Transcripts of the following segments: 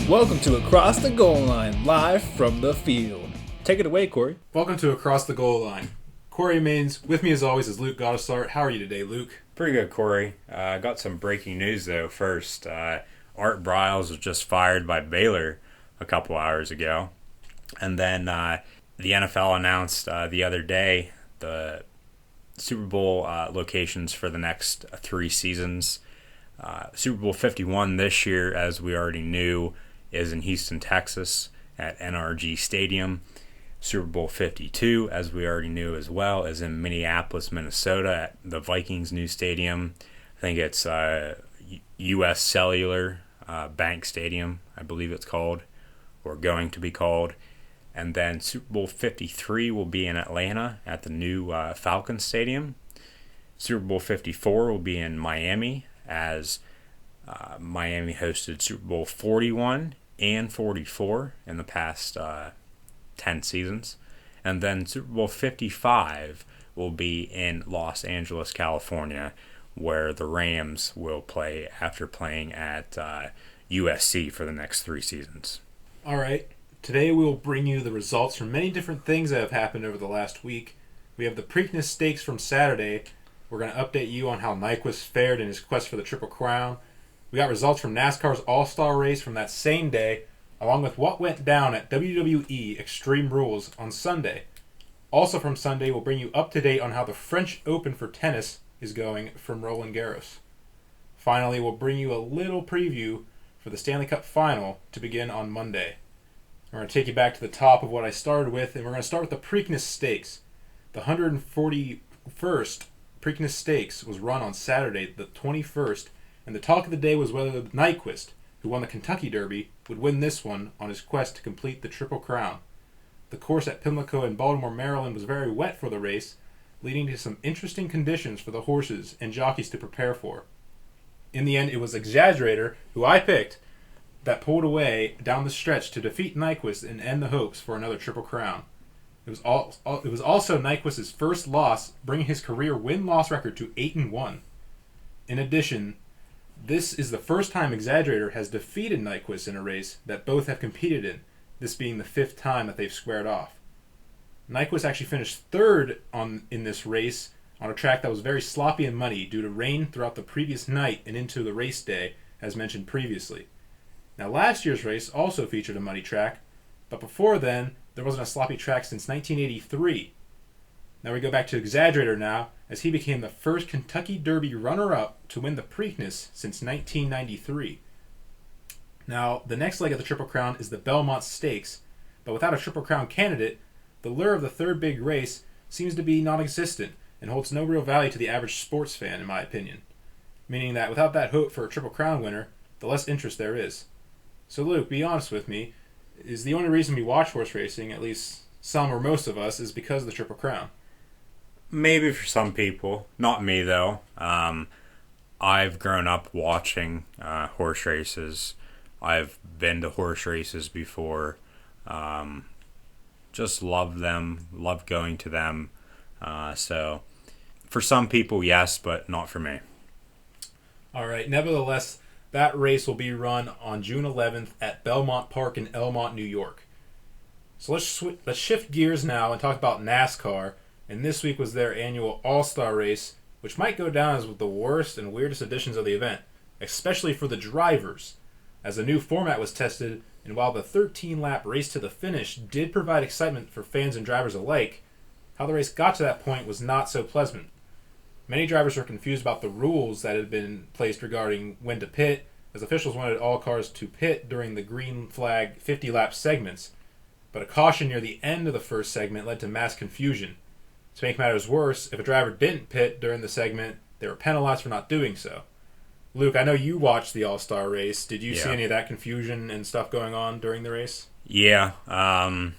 Welcome to Across the Goal Line, live from the field. Take it away, Corey. Welcome to Across the Goal Line. Corey Maines, with me as always is Luke Goddessart. How are you today, Luke? Pretty good, Corey. I got some breaking news, though, first. Art Briles was just fired by Baylor a couple hours ago. And then the NFL announced the other day the Super Bowl locations for the next 3 seasons. Super Bowl 51 this year, as we already knew, is in Houston, Texas at NRG Stadium. Super Bowl 52, as we already knew as well, is in Minneapolis, Minnesota at the Vikings' new stadium. I think it's U.S. Cellular Bank Stadium, I believe it's called, or going to be called. And then Super Bowl 53 will be in Atlanta at the new Falcons Stadium. Super Bowl 54 will be in Miami, as Miami hosted Super Bowl 41 and 44 in the past 10 seasons. And then Super Bowl 55 will be in Los Angeles, California, where the Rams will play after playing at USC for the next 3 seasons. All right. Today we will bring you the results from many different things that have happened over the last week. We have the Preakness Stakes from Saturday. We're going to update you on how Nyquist fared in his quest for the Triple Crown. We got results from NASCAR's All-Star race from that same day, along with what went down at WWE Extreme Rules on Sunday. Also from Sunday, we'll bring you up to date on how the French Open for tennis is going from Roland Garros. Finally, we'll bring you a little preview for the Stanley Cup Final to begin on Monday. We're going to take you back to the top of what I started with, and we're going to start with the Preakness Stakes. The 141st Preakness Stakes was run on Saturday, the 21st, and the talk of the day was whether Nyquist, who won the Kentucky Derby, would win this one on his quest to complete the Triple Crown. The course at Pimlico in Baltimore, Maryland was very wet for the race, leading to some interesting conditions for the horses and jockeys to prepare for. In the end, it was Exaggerator, who I picked, that pulled away down the stretch to defeat Nyquist and end the hopes for another Triple Crown. It was also Nyquist's first loss, bringing his career win-loss record to 8-1. In addition, this is the first time Exaggerator has defeated Nyquist in a race that both have competed in, this being the 5th time that they've squared off. Nyquist actually finished third in this race on a track that was very sloppy and muddy due to rain throughout the previous night and into the race day, as mentioned previously. Now, last year's race also featured a muddy track, but before then, there wasn't a sloppy track since 1983. Now we go back to Exaggerator now, as he became the first Kentucky Derby runner-up to win the Preakness since 1993. Now, the next leg of the Triple Crown is the Belmont Stakes, but without a Triple Crown candidate, the lure of the third big race seems to be non-existent and holds no real value to the average sports fan, in my opinion. Meaning that without that hope for a Triple Crown winner, the less interest there is. So Luke, be honest with me, is the only reason we watch horse racing, at least some or most of us, is because of the Triple Crown? Maybe for some people. Not me, though. I've grown up watching horse races. I've been to horse races before. Just love them. Love going to them. So, for some people, yes, but not for me. All right. Nevertheless, that race will be run on June 11th at Belmont Park in Elmont, New York. So let's shift gears now and talk about NASCAR. And this week was their annual All-Star race, which might go down as the worst and weirdest editions of the event, especially for the drivers, as a new format was tested, and while the 13-lap race to the finish did provide excitement for fans and drivers alike, how the race got to that point was not so pleasant. Many drivers were confused about the rules that had been placed regarding when to pit, as officials wanted all cars to pit during the green flag 50-lap segments, but a caution near the end of the first segment led to mass confusion. To make matters worse, if a driver didn't pit during the segment, they were penalized for not doing so. Luke, I know you watched the All-Star race. Did you see any of that confusion and stuff going on during the race? Yeah, and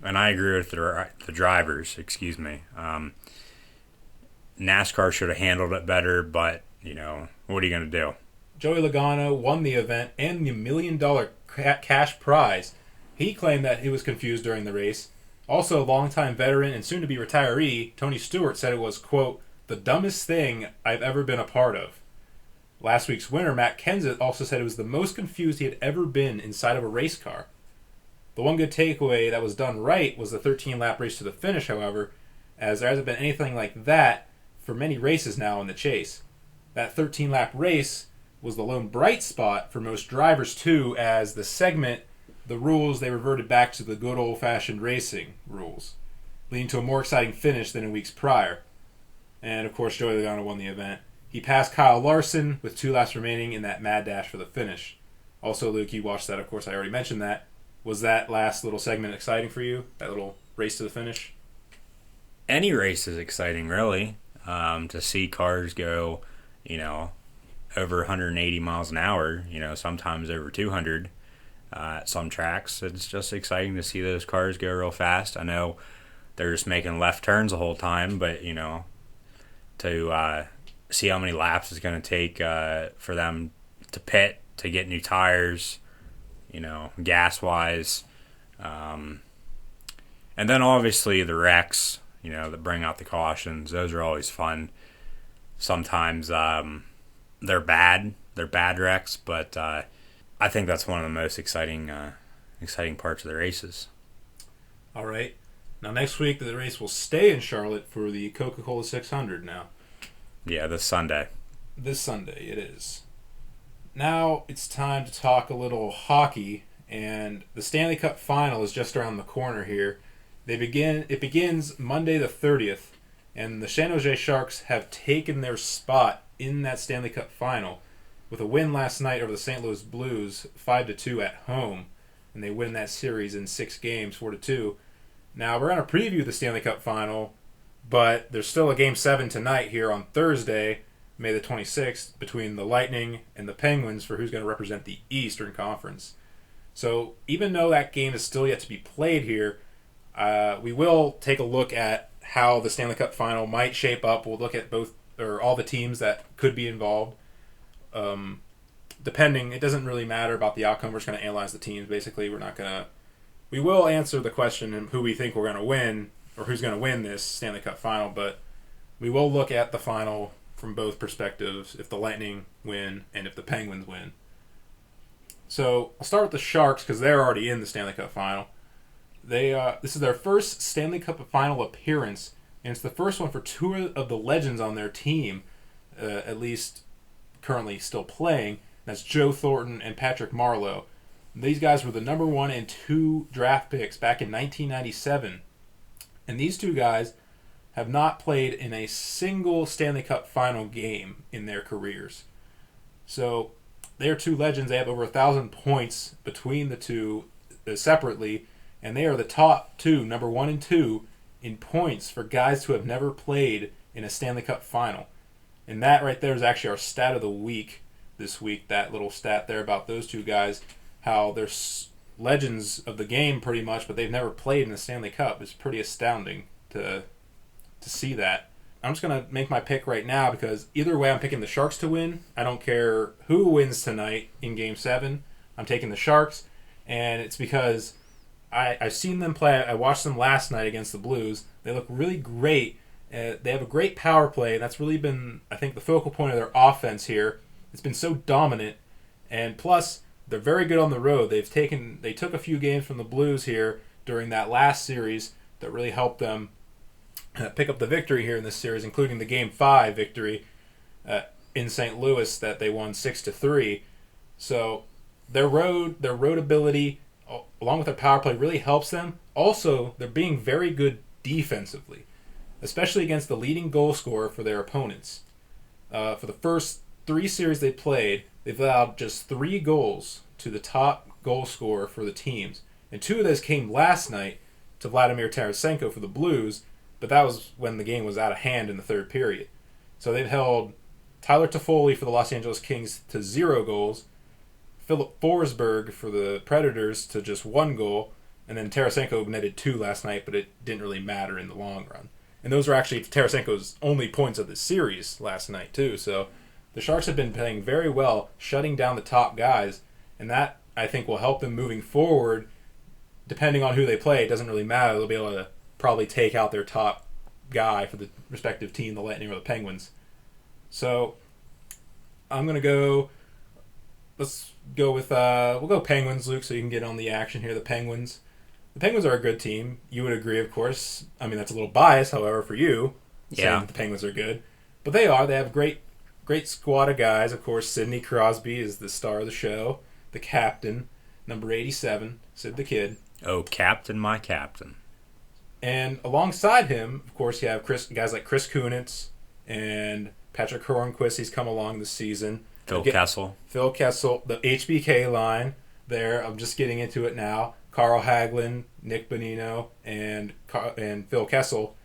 I agree with the drivers, NASCAR should have handled it better, but, what are you going to do? Joey Logano won the event and the $1 million cash prize. He claimed that he was confused during the race. Also, longtime veteran and soon-to-be retiree Tony Stewart said it was, quote, the dumbest thing I've ever been a part of. Last week's winner, Matt Kenseth, also said it was the most confused he had ever been inside of a race car. The one good takeaway that was done right was the 13-lap race to the finish, however, as there hasn't been anything like that for many races now in the chase. That 13-lap race was the lone bright spot for most drivers, too, as the segment, the rules, they reverted back to the good old-fashioned racing rules, leading to a more exciting finish than in weeks prior. And, of course, Joey Logano won the event. He passed Kyle Larson with 2 laps remaining in that mad dash for the finish. Also, Luke, you watched that, of course, I already mentioned that. Was that last little segment exciting for you? That little race to the finish? Any race is exciting, really. To see cars go, over 180 miles an hour, sometimes over 200 at some tracks. It's just exciting to see those cars go real fast. I know they're just making left turns the whole time, but, to see how many laps it's going to take for them to pit, to get new tires, gas-wise. And then obviously the wrecks, that bring out the cautions. Those are always fun. Sometimes they're bad. They're bad wrecks, but I think that's one of the most exciting parts of the races. All right. Now next week the race will stay in Charlotte for the Coca-Cola 600 now. Yeah, this Sunday. This Sunday it is. Now it's time to talk a little hockey, and the Stanley Cup Final is just around the corner here. It begins Monday the 30th, and the San Jose Sharks have taken their spot in that Stanley Cup Final with a win last night over the St. Louis Blues 5-2 at home, and they win that series in 6 games, 4-2. Now we're going to preview the Stanley Cup Final, but there's still a Game 7 tonight here on Thursday, May the 26th, between the Lightning and the Penguins for who's going to represent the Eastern Conference. So even though that game is still yet to be played here, we will take a look at how the Stanley Cup Final might shape up. We'll look at all the teams that could be involved. Depending, it doesn't really matter about the outcome. We're just going to analyze the teams. Basically, we will answer the question of who we think we're going to win or who's going to win this Stanley Cup Final, but we will look at the final from both perspectives, if the Lightning win and if the Penguins win. So I'll start with the Sharks because they're already in the Stanley Cup Final. This is their first Stanley Cup Final appearance, and it's the first one for 2 of the legends on their team, at least currently still playing. That's Joe Thornton and Patrick Marleau. These guys were the number 1 and 2 draft picks back in 1997. And these 2 guys have not played in a single Stanley Cup Final game in their careers. So they are 2 legends. They have over 1,000 points between the 2 separately, and they are the top 2, number 1 and 2, in points for guys who have never played in a Stanley Cup Final. And that right there is actually our stat of the week this week, that little stat there about those 2 guys, how they're legends of the game pretty much, but they've never played in the Stanley Cup. It's pretty astounding to see that. I'm just going to make my pick right now because either way I'm picking the Sharks to win. I don't care who wins tonight in Game 7. I'm taking the Sharks, and it's because I've seen them play. I watched them last night against the Blues. They look really great. They have a great power play, and that's really been, I think, the focal point of their offense here. It's been so dominant, and plus, they're very good on the road. They took a few games from the Blues here during that last series that really helped them pick up the victory here in this series, including the Game 5 victory in St. Louis that they won 6-3. So their road ability, along with their power play, really helps them. Also, they're being very good defensively, especially against the leading goal scorer for their opponents. For the first 3 series they played, they've allowed just 3 goals to the top goal scorer for the teams. And 2 of those came last night to Vladimir Tarasenko for the Blues, but that was when the game was out of hand in the 3rd period. So they've held Tyler Toffoli for the Los Angeles Kings to 0 goals, Philip Forsberg for the Predators to just 1 goal, and then Tarasenko netted 2 last night, but it didn't really matter in the long run. And those were actually Tarasenko's only points of the series last night, too. So the Sharks have been playing very well, shutting down the top guys, and that, I think, will help them moving forward. Depending on who they play, it doesn't really matter. They'll be able to probably take out their top guy for the respective team, the Lightning or the Penguins. So I'm gonna go. Let's go with we'll go Penguins, Luke, so you can get on the action here. The Penguins. The Penguins are a good team. You would agree, of course. I mean, that's a little biased, however, for you, saying that the Penguins are good. But they are. They have a great squad of guys. Of course, Sidney Crosby is the star of the show, the captain, number 87, Sid the Kid. Oh, captain, my captain. And alongside him, of course, you have guys like Chris Kunitz and Patrick Hornquist. He's come along this season. Phil Kessel, the HBK line there. I'm just getting into it now. Carl Hagelin, Nick Bonino, and Phil Kessel.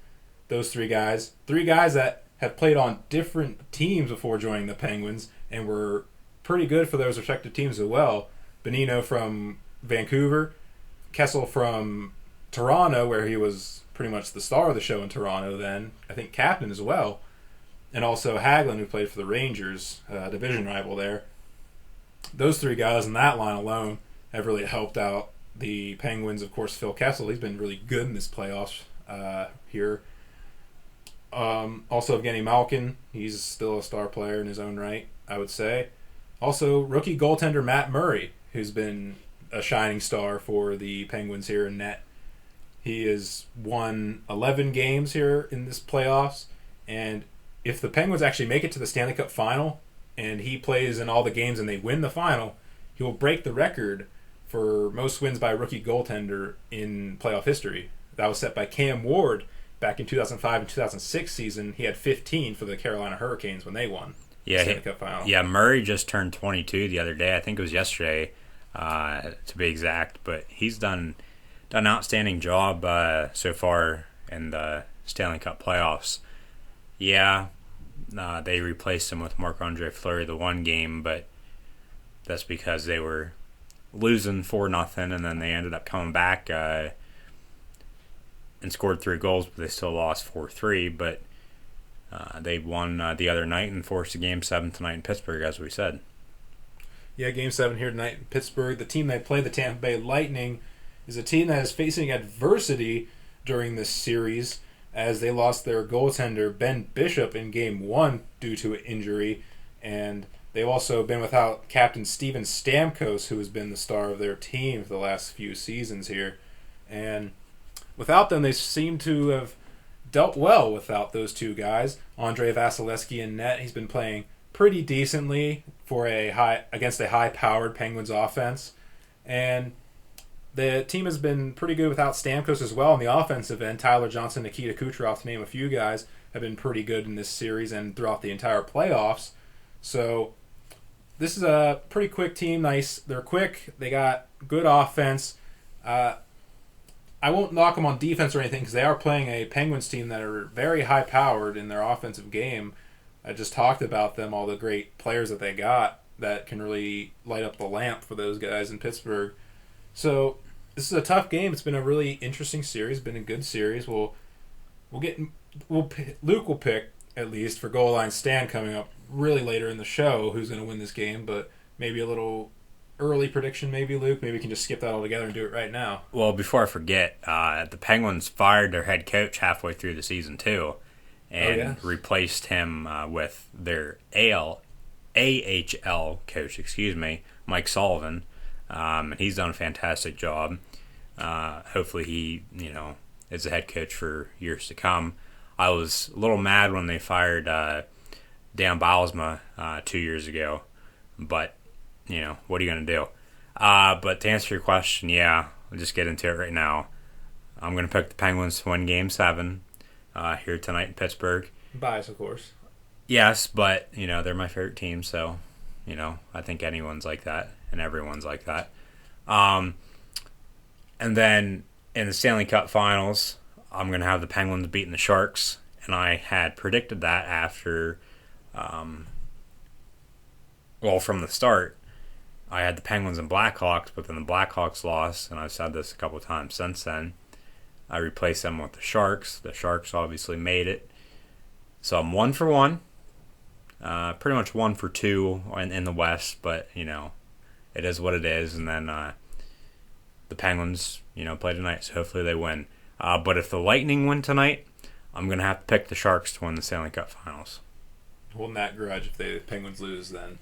Those three guys. Three guys that have played on different teams before joining the Penguins and were pretty good for those respective teams as well. Bonino from Vancouver, Kessel from Toronto, where he was pretty much the star of the show in Toronto then. I think captain as well. And also Hagelin, who played for the Rangers, division rival there. Those three guys in that line alone have really helped out the Penguins. Of course, Phil Kessel, he's been really good in this playoffs here. Also, Evgeny Malkin, he's still a star player in his own right, I would say. Also, rookie goaltender Matt Murray, who's been a shining star for the Penguins here in net. He has won 11 games here in this playoffs, and if the Penguins actually make it to the Stanley Cup final and he plays in all the games and they win the final, he will break the record for most wins by a rookie goaltender in playoff history. That was set by Cam Ward back in 2005 and 2006 season. He had 15 for the Carolina Hurricanes when they won the Stanley Cup final. Yeah, Murray just turned 22 the other day. I think it was yesterday, to be exact. But he's done an outstanding job so far in the Stanley Cup playoffs. Yeah, they replaced him with Marc-Andre Fleury the one game, but that's because they were losing 4-0, and then they ended up coming back and scored 3 goals, but they still lost 4-3. But they won the other night and forced a Game 7 tonight in Pittsburgh, as we said. Yeah, Game 7 here tonight in Pittsburgh. The team they play, the Tampa Bay Lightning, is a team that is facing adversity during this series, as they lost their goaltender Ben Bishop in Game 1 due to an injury, and they've also been without captain Steven Stamkos, who has been the star of their team for the last few seasons here. And without them, they seem to have dealt well without those two guys. Andrei Vasilevsky in net, he's been playing pretty decently for against a high-powered Penguins offense, and the team has been pretty good without Stamkos as well on the offensive end. Tyler Johnson, Nikita Kucherov, to name a few guys, have been pretty good in this series and throughout the entire playoffs. So this is a pretty quick team. Nice. They're quick. They got good offense. I won't knock them on defense or anything because they are playing a Penguins team that are very high-powered in their offensive game. I just talked about them, all the great players that they got that can really light up the lamp for those guys in Pittsburgh. So this is a tough game. It's been a really interesting series. It's been a good series. Luke will pick at least for goal line stand coming up really later in the show who's going to win this game. But maybe a little early prediction, maybe Luke. Maybe we can just skip that altogether and do it right now. Well, before I forget, the Penguins fired their head coach halfway through the season too, and replaced him with their AHL coach. Mike Sullivan. He's done a fantastic job. Hopefully he, is the head coach for years to come. I was a little mad when they fired Dan Bylsma 2 years ago, but, what are you going to do? But to answer your question, I'll just get into it right now. I'm going to pick the Penguins to win Game 7 here tonight in Pittsburgh. Bias, of course. Yes, but, they're my favorite team, so, I think anyone's like that. And everyone's like that. And then in the Stanley Cup Finals, I'm going to have the Penguins beating the Sharks. And I had predicted that after, from the start, I had the Penguins and Blackhawks, but then the Blackhawks lost, and I've said this a couple of times since then. I replaced them with the Sharks. The Sharks obviously made it. So I'm 1 for 1. Pretty much 1 for 2 in the West, but, it is what it is, and then the Penguins, play tonight, so hopefully they win. But if the Lightning win tonight, I'm going to have to pick the Sharks to win the Stanley Cup Finals. holding that grudge if the Penguins lose then.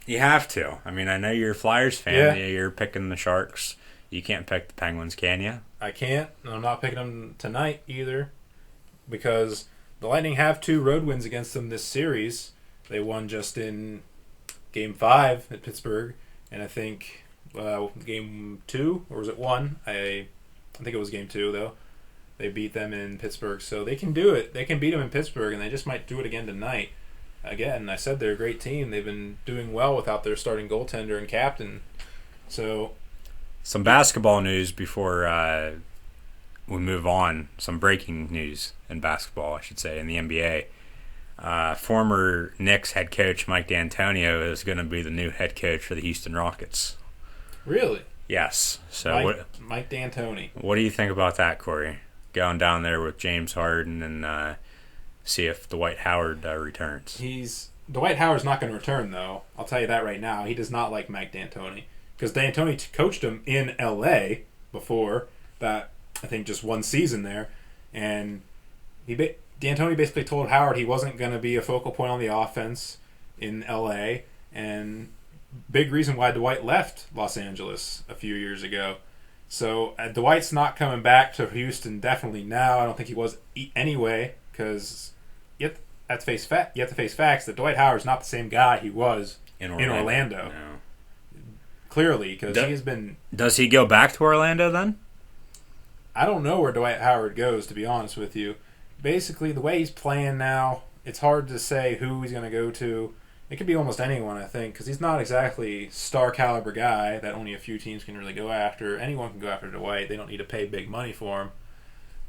You have to. I mean, I know you're a Flyers fan. Yeah. You're picking the Sharks. You can't pick the Penguins, can you? I can't, and I'm not picking them tonight either because the Lightning have 2 road wins against them this series. They won just in Game 5 at Pittsburgh, and I think Game 2, or was it 1? I think it was Game 2, though. They beat them in Pittsburgh, so they can do it. They can beat them in Pittsburgh, and they just might do it again tonight. Again, I said they're a great team. They've been doing well without their starting goaltender and captain. So, some basketball news before we move on. Some breaking news in basketball, I should say, in the NBA. Former Knicks head coach Mike D'Antonio is going to be the new head coach for the Houston Rockets. really? Yes. So Mike D'Antoni. What do you think about that, Corey? Going down there with James Harden and see if Dwight Howard returns. Dwight Howard's not going to return, though. I'll tell you that right now. He does not like Mike D'Antoni because D'Antoni coached him in L.A. before that. I think just 1 season there, and D'Antoni basically told Howard he wasn't going to be a focal point on the offense in L.A. and big reason why Dwight left Los Angeles a few years ago. So Dwight's not coming back to Houston definitely now. I don't think he was anyway because you have to face facts that Dwight Howard's not the same guy he was in Orlando. No. Clearly, because he has been... Does he go back to Orlando then? I don't know where Dwight Howard goes, to be honest with you. Basically, the way he's playing now, it's hard to say who he's going to go to. It could be almost anyone, I think, because he's not exactly star caliber guy that only a few teams can really go after. Anyone can go after Dwight. They don't need to pay big money for him.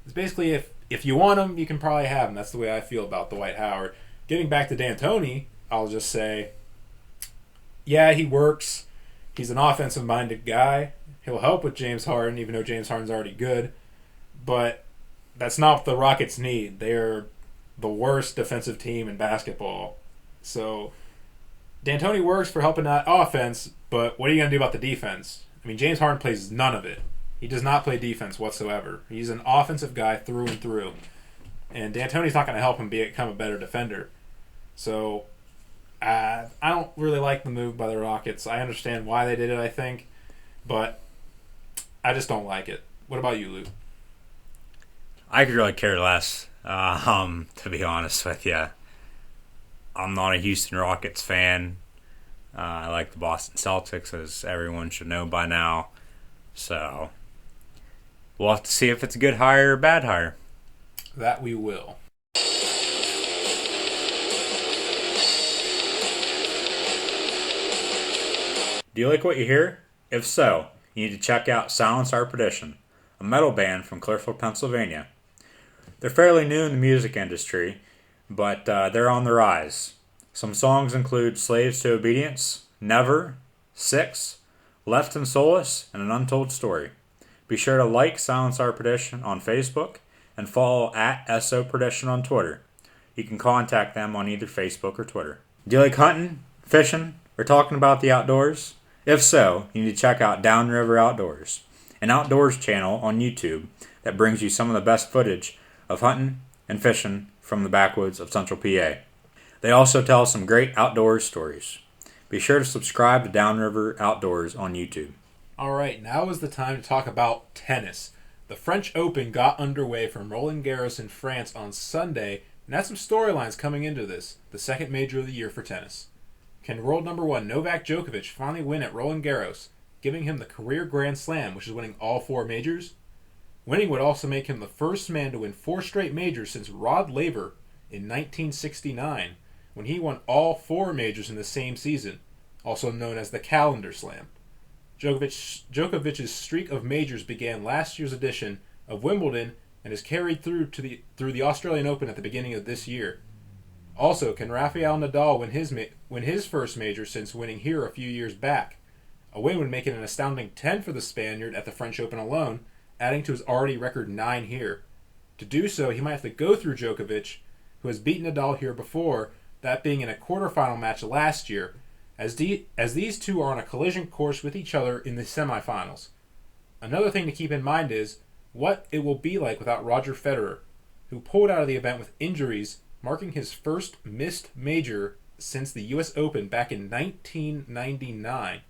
It's basically if you want him, you can probably have him. That's the way I feel about Dwight Howard. Getting back to D'Antoni, I'll just say, yeah, he works. He's an offensive-minded guy. He'll help with James Harden, even though James Harden's already good. But that's not what the Rockets need. They're the worst defensive team in basketball. So D'Antoni works for helping that offense, but what are you going to do about the defense? I mean, James Harden plays none of it. He does not play defense whatsoever. He's an offensive guy through and through. And D'Antoni's not going to help him become a better defender. So I don't really like the move by the Rockets. I understand why they did it, I think, but I just don't like it. What about you, Luke? I could really care less, to be honest with you. I'm not a Houston Rockets fan. I like the Boston Celtics, as everyone should know by now. So we'll have to see if it's a good hire or a bad hire. That we will. Do you like what you hear? If so, you need to check out Silence Our Perdition, a metal band from Clearfield, Pennsylvania. They're fairly new in the music industry, but they're on the rise. Some songs include Slaves to Obedience, Never, Six, Left and Solace, and An Untold Story. Be sure to like Silence Our Perdition on Facebook and follow at SO Perdition on Twitter. You can contact them on either Facebook or Twitter. Do you like hunting, fishing, or talking about the outdoors? If so, you need to check out Downriver Outdoors, an outdoors channel on YouTube that brings you some of the best footage of hunting and fishing from the backwoods of Central PA. They also tell some great outdoors stories. Be sure to subscribe to Downriver Outdoors on YouTube. All right, now is the time to talk about tennis. The French Open got underway from Roland Garros in France on Sunday, and had some storylines coming into this, the second major of the year for tennis. Can world number 1 Novak Djokovic finally win at Roland Garros, giving him the career Grand Slam, which is winning all 4 majors? Winning would also make him the first man to win 4 straight majors since Rod Laver in 1969, when he won all 4 majors in the same season, also known as the Calendar Slam. Djokovic's streak of majors began last year's edition of Wimbledon and is carried through the Australian Open at the beginning of this year. Also, can Rafael Nadal win his first major since winning here a few years back? A win would make it an astounding 10 for the Spaniard at the French Open alone, adding to his already record 9 here. To do so, he might have to go through Djokovic, who has beaten Nadal here before, that being in a quarterfinal match last year, as these two are on a collision course with each other in the semifinals. Another thing to keep in mind is what it will be like without Roger Federer, who pulled out of the event with injuries marking his first missed major since the U.S. Open back in 1999,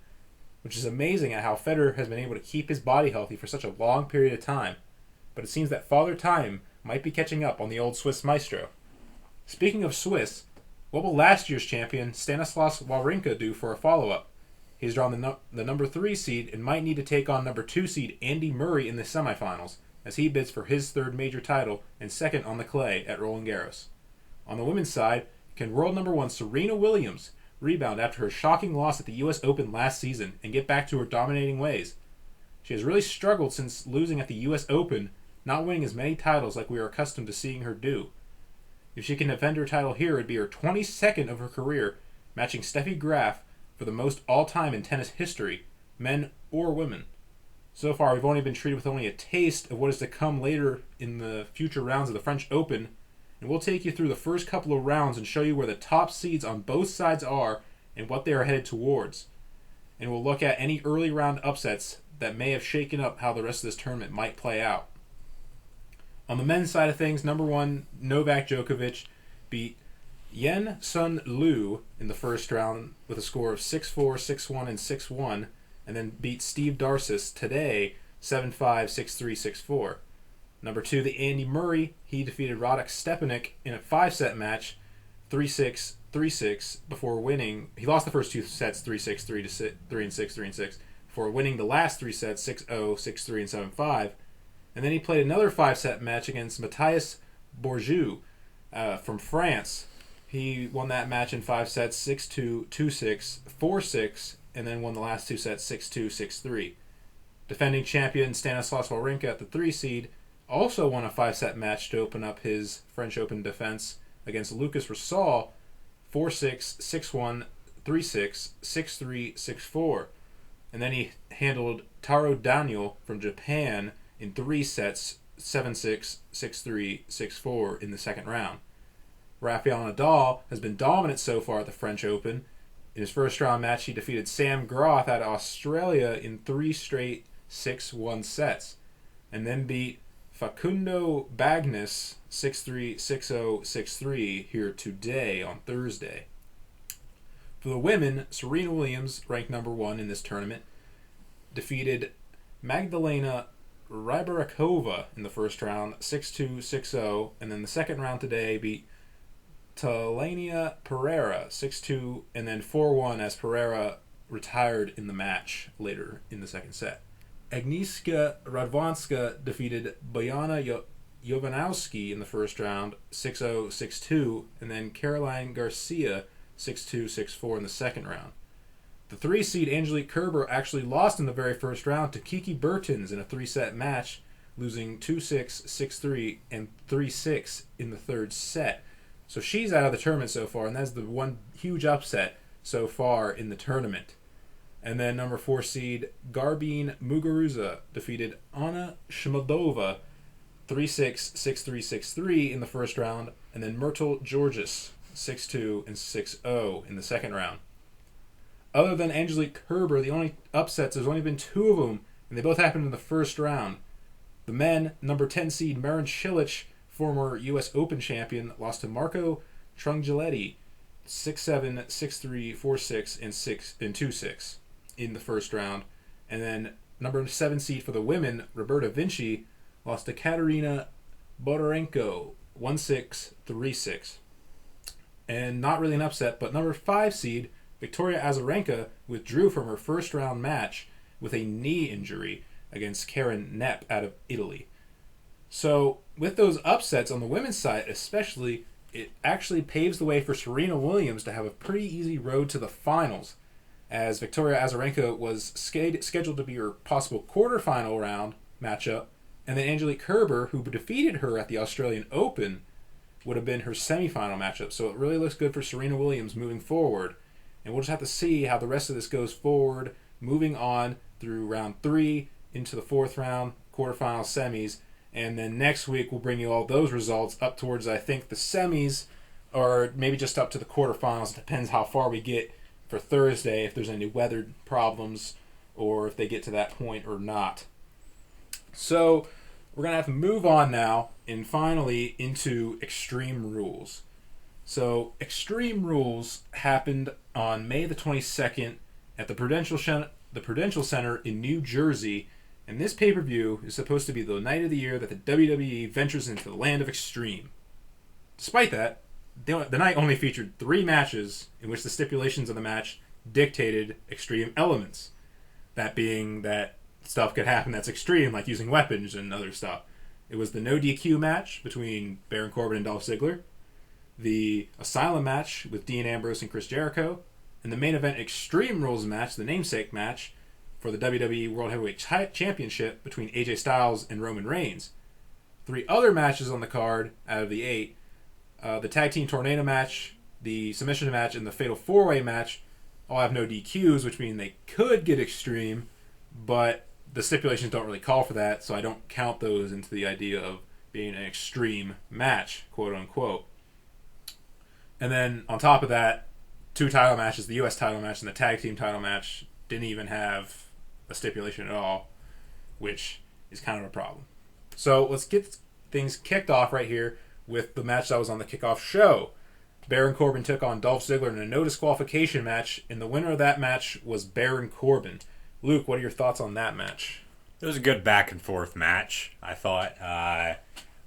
which is amazing at how Federer has been able to keep his body healthy for such a long period of time. But it seems that Father Time might be catching up on the old Swiss maestro. Speaking of Swiss, what will last year's champion Stanislas Wawrinka do for a follow-up? He's drawn the number 3 seed and might need to take on number 2 seed Andy Murray in the semifinals, as he bids for his 3rd major title and 2nd on the clay at Roland Garros. On the women's side, can world number 1 Serena Williams rebound after her shocking loss at the U.S. Open last season and get back to her dominating ways? She has really struggled since losing at the U.S. Open, not winning as many titles like we are accustomed to seeing her do. If she can defend her title here, it would be her 22nd of her career, matching Steffi Graf for the most all-time in tennis history, men or women. So far, we've only been treated with only a taste of what is to come later in the future rounds of the French Open, and we'll take you through the first couple of rounds and show you where the top seeds on both sides are and what they are headed towards. And we'll look at any early round upsets that may have shaken up how the rest of this tournament might play out. On the men's side of things, number 1 Novak Djokovic beat Yen Sun Liu in the first round with a score of 6-4, 6-1, and 6-1, and then beat Steve Darcis today 7-5, 6-3, 6-4. Number 2, the Andy Murray, he defeated Radek Stepanek in a 5-set match, 3-6, 3-6, before winning. He lost the first 2 sets 3-6, 3-6, 3-6, 3-6, before winning the last 3 sets 6-0, 6-3, and 7-5. And then he played another 5-set match against Matthias Bourgeois from France. He won that match in 5 sets, 6-2, 2-6, 4-6, and then won the last 2 sets 6-2, 6-3. Defending champion Stanislas Wawrinka at the 3 seed also won a 5-set match to open up his French Open defense against Lucas Rosol, 4-6, 6-1, 3-6, 6-3, 6-4. And then he handled Taro Daniel from Japan in 3 sets, 7-6, 6-3, 6-4 in the second round. Rafael Nadal has been dominant so far at the French Open. In his first round match, he defeated Sam Groth out of Australia in 3 straight 6-1 sets, and then beat Facundo Bagnis 6-3, 6-0, 6-3 here today on Thursday. For the women, Serena Williams, ranked number 1 in this tournament, defeated Magdalena Rybarikova in the first round 6-2, 6-0, and then the second round today beat Talania Pereira 6-2 and then 4-1 as Pereira retired in the match later in the second set. Agnieszka Radwanska defeated Bojana Jovanowski in the first round 6-0, 6-2, and then Caroline Garcia 6-2, 6-4 in the second round. The 3 seed Angelique Kerber actually lost in the very first round to Kiki Bertens in a 3-set match, losing 2-6, 6-3, and 3-6 in the third set. So she's out of the tournament so far, and that's the one huge upset so far in the tournament. And then number 4 seed Garbine Muguruza defeated Anna Shmodova 3-6, 6-3, 6-3 in the first round, and then Myrtle Georges 6-2 and 6-0 in the second round. Other than Angelique Kerber, the only upsets, there's only been 2 of them, and they both happened in the first round. The men, number 10 seed Marin Cilic, former U.S. Open champion, lost to Marco Trungelliti 6-7, 6-3, 4-6, and 2-6 in the first round. And then number 7 seed for the women, Roberta Vinci, lost to Katerina Bodarenko 1-6, 3-6. And not really an upset, but number 5 seed Victoria Azarenka withdrew from her first round match with a knee injury against Karen Knepp out of Italy. So with those upsets on the women's side especially, it actually paves the way for Serena Williams to have a pretty easy road to the finals, as Victoria Azarenka was scheduled to be her possible quarterfinal round matchup, and then Angelique Kerber, who defeated her at the Australian Open, would have been her semifinal matchup. So it really looks good for Serena Williams moving forward. And we'll just have to see how the rest of this goes forward, moving on through round 3 into the 4th round, quarterfinals, semis. And then next week we'll bring you all those results up towards, I think, the semis, or maybe just up to the quarterfinals. It depends how far we get for Thursday, if there's any weather problems, or if they get to that point or not. So we're going to have to move on now and finally into Extreme Rules. So, Extreme Rules happened on May the 22nd at the Prudential Center in New Jersey, and this pay-per-view is supposed to be the night of the year that the WWE ventures into the land of extreme. Despite that, the night only featured 3 matches in which the stipulations of the match dictated extreme elements. That being that stuff could happen that's extreme, like using weapons and other stuff. It was the no DQ match between Baron Corbin and Dolph Ziggler, the Asylum match with Dean Ambrose and Chris Jericho, and the main event Extreme Rules match, the namesake match, for the WWE World Heavyweight Championship between AJ Styles and Roman Reigns. 3 other matches on the card out of the 8, the Tag Team Tornado match, the Submission match, and the Fatal 4-Way match all have no DQs, which means they could get extreme, but the stipulations don't really call for that, so I don't count those into the idea of being an extreme match, quote unquote. And then on top of that, 2 title matches, the U.S. title match and the tag team title match, didn't even have a stipulation at all, which is kind of a problem. So let's get things kicked off right here with the match that was on the kickoff show. Baron Corbin took on Dolph Ziggler in a no disqualification match, and the winner of that match was Baron Corbin. Luke, what are your thoughts on that match? It was a good back and forth match, I thought. I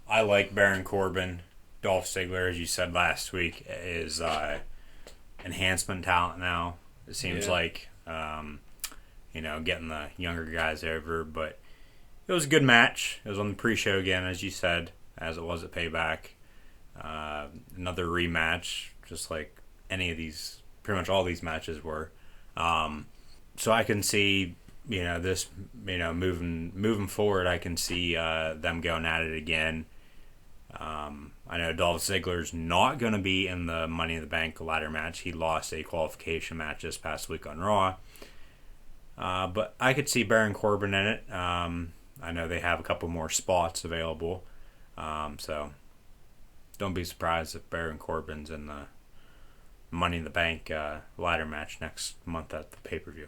like Baron Corbin. Dolph Ziggler, as you said last week, is enhancement talent now. It seems like, getting the younger guys over. But it was a good match. It was on the pre-show again, as you said, as it was at Payback. Another rematch, just like any of these, pretty much all these matches were. So I can see, this, moving forward, I can see them going at it again. I know Dolph Ziggler's not going to be in the Money in the Bank ladder match. He lost a qualification match this past week on Raw. But I could see Baron Corbin in it. I know they have a couple more spots available. So don't be surprised if Baron Corbin's in the Money in the Bank ladder match next month at the pay-per-view.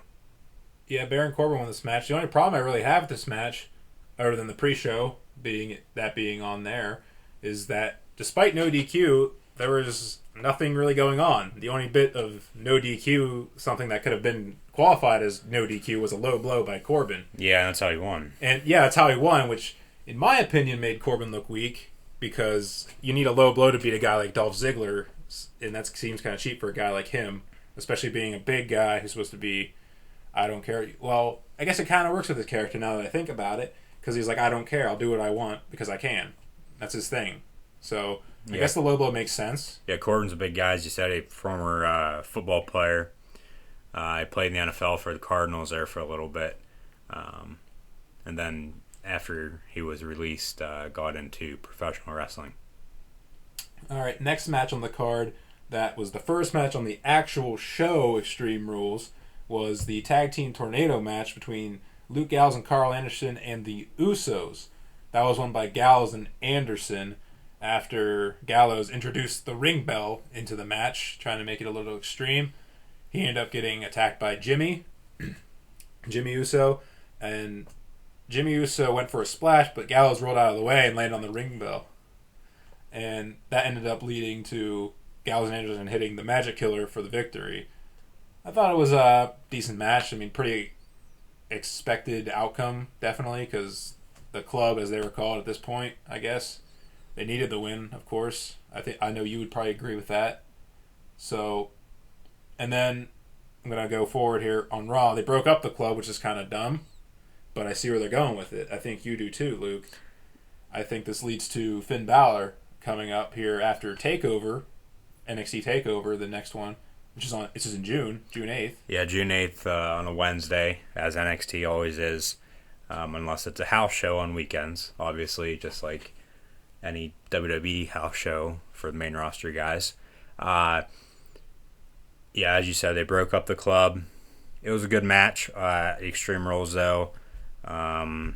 Yeah, Baron Corbin won this match. The only problem I really have with this match, other than the pre-show being on there, is that despite no DQ, there was nothing really going on. The only bit of no DQ, something that could have been qualified as no DQ, was a low blow by Corbin. Yeah, that's how he won. And yeah, that's how he won, which in my opinion made Corbin look weak, because you need a low blow to beat a guy like Dolph Ziggler, and that seems kind of cheap for a guy like him, especially being a big guy who's supposed to be, I don't care. Well, I guess it kind of works with his character now that I think about it, because he's like, I don't care, I'll do what I want because I can. That's his thing. So I guess the low blow makes sense. Yeah, Corbin's a big guy, as you said, a former football player. He played in the NFL for the Cardinals there for a little bit. And then after he was released, got into professional wrestling. All right, next match on the card, that was the first match on the actual show, Extreme Rules, was the Tag Team Tornado match between Luke Gallows and Carl Anderson and the Usos. That was won by Gallows and Anderson after Gallows introduced the ring bell into the match, trying to make it a little extreme. He ended up getting attacked by Jimmy Uso, and Jimmy Uso went for a splash, but Gallows rolled out of the way and landed on the ring bell. And that ended up leading to Gallows and Anderson hitting the Magic Killer for the victory. I thought it was a decent match. I mean, pretty expected outcome, definitely, because the club, as they were called at this point, I guess, they needed the win, of course. I know you would probably agree with that. So, and then I'm going to go forward here on Raw. They broke up the club, which is kind of dumb, but I see where they're going with it. I think you do too, Luke. I think this leads to Finn Balor coming up here after TakeOver, NXT TakeOver, the next one, which is in June 8th. Yeah, June 8th on a Wednesday, as NXT always is, unless it's a house show on weekends, obviously, just like any WWE house show for the main roster guys. Yeah, as you said, they broke up the club. It was a good match. Extreme Rules, though. Finn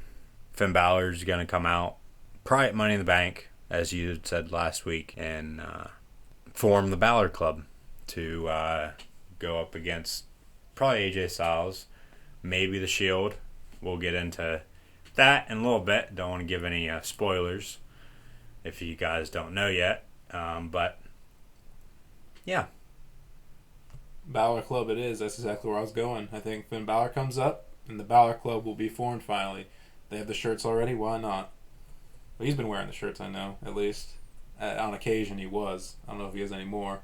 Balor's going to come out probably at Money in the Bank, as you had said last week, and form the Balor Club to go up against probably AJ Styles, maybe the Shield. We'll get into that in a little bit. Don't want to give any spoilers if you guys don't know yet. But Yeah. Balor Club it is. That's exactly where I was going. I think Finn Balor comes up, and the Balor Club will be formed finally. They have the shirts already. Why not? Well, he's been wearing the shirts, I know, at least. On occasion he was. I don't know if he is anymore.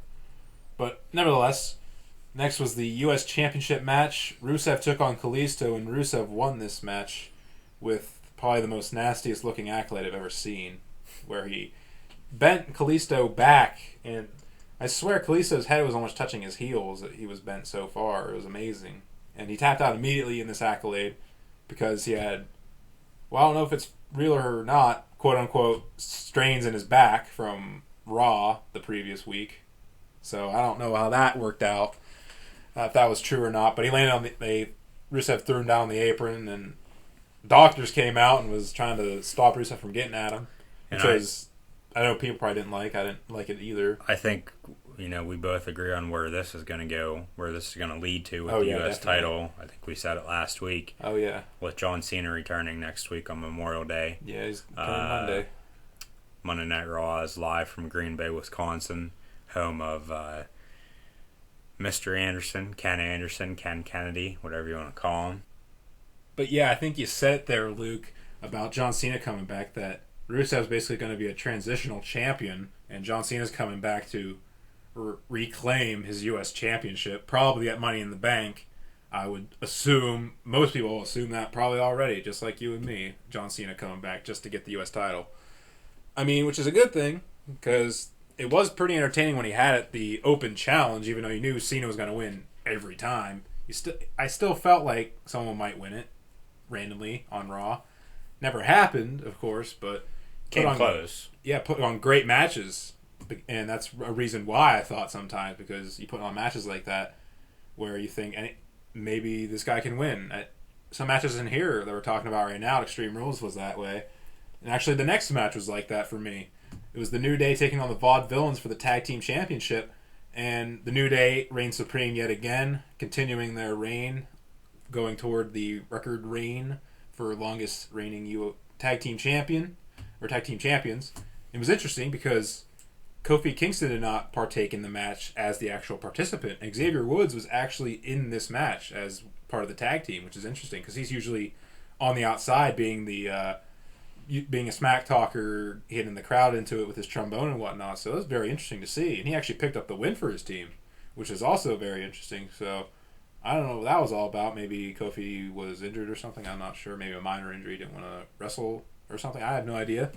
But nevertheless, next was the U.S. Championship match. Rusev took on Kalisto, and Rusev won this match with probably the most nastiest looking accolade I've ever seen, where he bent Kalisto back, and I swear Kalisto's head was almost touching his heels that he was bent so far. It was amazing. And he tapped out immediately in this accolade because he had, well, I don't know if it's real or not, quote-unquote, strains in his back from Raw the previous week. So I don't know how that worked out, if that was true or not. But he landed on Rusev threw him down the apron, and doctors came out and was trying to stop Rusev from getting at him. Because I know people probably didn't like. I didn't like it either. I think, we both agree on where this is going to go, where this is going to lead to with the U.S. definitely. title. I think we said it last week. Oh, yeah. With John Cena returning next week on Memorial Day. Yeah, he's coming Monday. Monday Night Raw is live from Green Bay, Wisconsin, home of Mr. Anderson, Ken Kennedy, whatever you want to call him. But yeah, I think you said it there, Luke, about John Cena coming back, that Rusev's basically going to be a transitional champion, and John Cena's coming back to reclaim his U.S. championship, probably at Money in the Bank. I would assume, most people will assume that probably already, just like you and me, John Cena coming back just to get the U.S. title. I mean, which is a good thing, because it was pretty entertaining when he had it, the open challenge, even though you knew Cena was going to win every time. I still felt like someone might win it randomly on Raw. Never happened, of course, but came close. Yeah, put on great matches, and that's a reason why I thought sometimes, because you put on matches like that where you think maybe this guy can win. Some matches in here that we're talking about right now, Extreme Rules was that way, and actually the next match was like that for me. It was the New Day taking on the Vaudevillains for the Tag Team Championship, and the New Day reigned supreme yet again, continuing their reign, going toward the record reign for longest reigning Tag Team Champion, or Tag Team Champions. It was interesting because Kofi Kingston did not partake in the match as the actual participant. Xavier Woods was actually in this match as part of the tag team, which is interesting because he's usually on the outside being a smack talker, hitting the crowd into it with his trombone and whatnot. So it was very interesting to see. And he actually picked up the win for his team, which is also very interesting. So I don't know what that was all about. Maybe Kofi was injured or something. I'm not sure. Maybe a minor injury, didn't want to wrestle or something. I have no idea.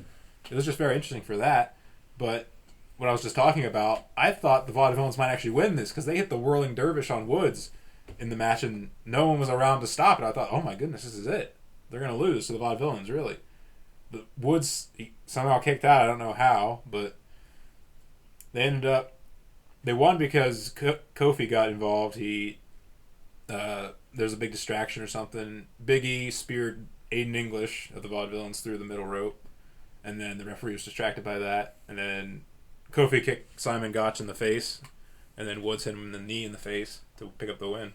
It was just very interesting for that. But what I was just talking about, I thought the Vaudevillains might actually win this because they hit the whirling dervish on Woods in the match and no one was around to stop it. I thought, oh my goodness, this is it. They're going to lose to the Vaudevillains, really. The Woods somehow kicked out. I don't know how, but they won because Kofi got involved. There's a big distraction or something. Big E speared Aiden English of the Vaudevillains through the middle rope, and then the referee was distracted by that, and then Kofi kicked Simon Gotch in the face, and then Woods hit him in the knee in the face to pick up the win.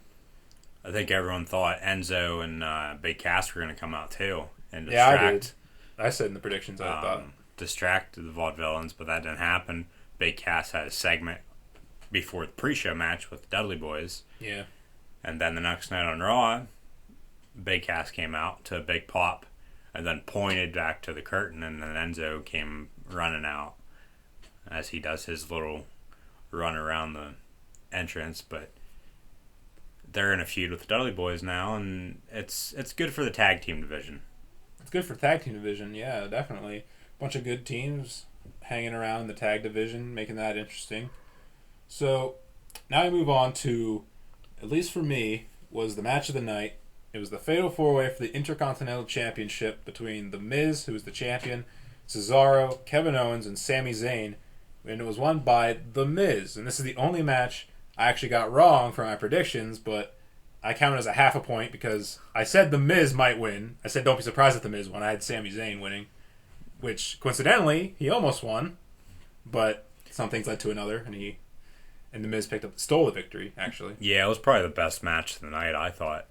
I think everyone thought Enzo and Big Cass were going to come out too and distract. Yeah, I did. I said in the predictions I thought. Distract the Vaudevillains, but that didn't happen. Big Cass had a segment before the pre-show match with the Dudley Boys. Yeah. And then the next night on Raw, Big Cass came out to a big pop and then pointed back to the curtain, and then Enzo came running out as he does his little run around the entrance. But they're in a feud with the Dudley Boys now, and it's good for the tag team division. It's good for tag team division, yeah, definitely. Bunch of good teams hanging around the tag division, making that interesting. So now we move on to, at least for me, was the match of the night. It was the Fatal 4-Way for the Intercontinental Championship between The Miz, who was the champion, Cesaro, Kevin Owens, and Sami Zayn, and it was won by The Miz. And this is the only match I actually got wrong for my predictions, but I counted as a half a point because I said The Miz might win. I said don't be surprised if The Miz won. I had Sami Zayn winning, which coincidentally he almost won, but some things led to another, and The Miz stole the victory. Actually, yeah, it was probably the best match of the night, I thought.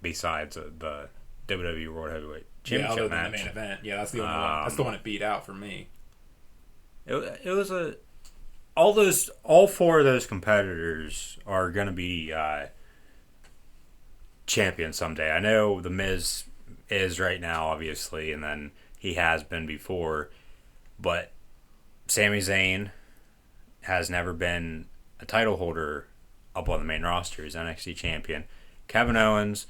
Besides the WWE World Heavyweight Championship other than match, the main event. Yeah, that's the only one. That's the one it beat out for me. It was all four of those competitors are going to be champions someday. I know the Miz is right now, obviously, and then he has been before, but Sami Zayn has never been a title holder up on the main roster. He's NXT champion. Kevin Owens,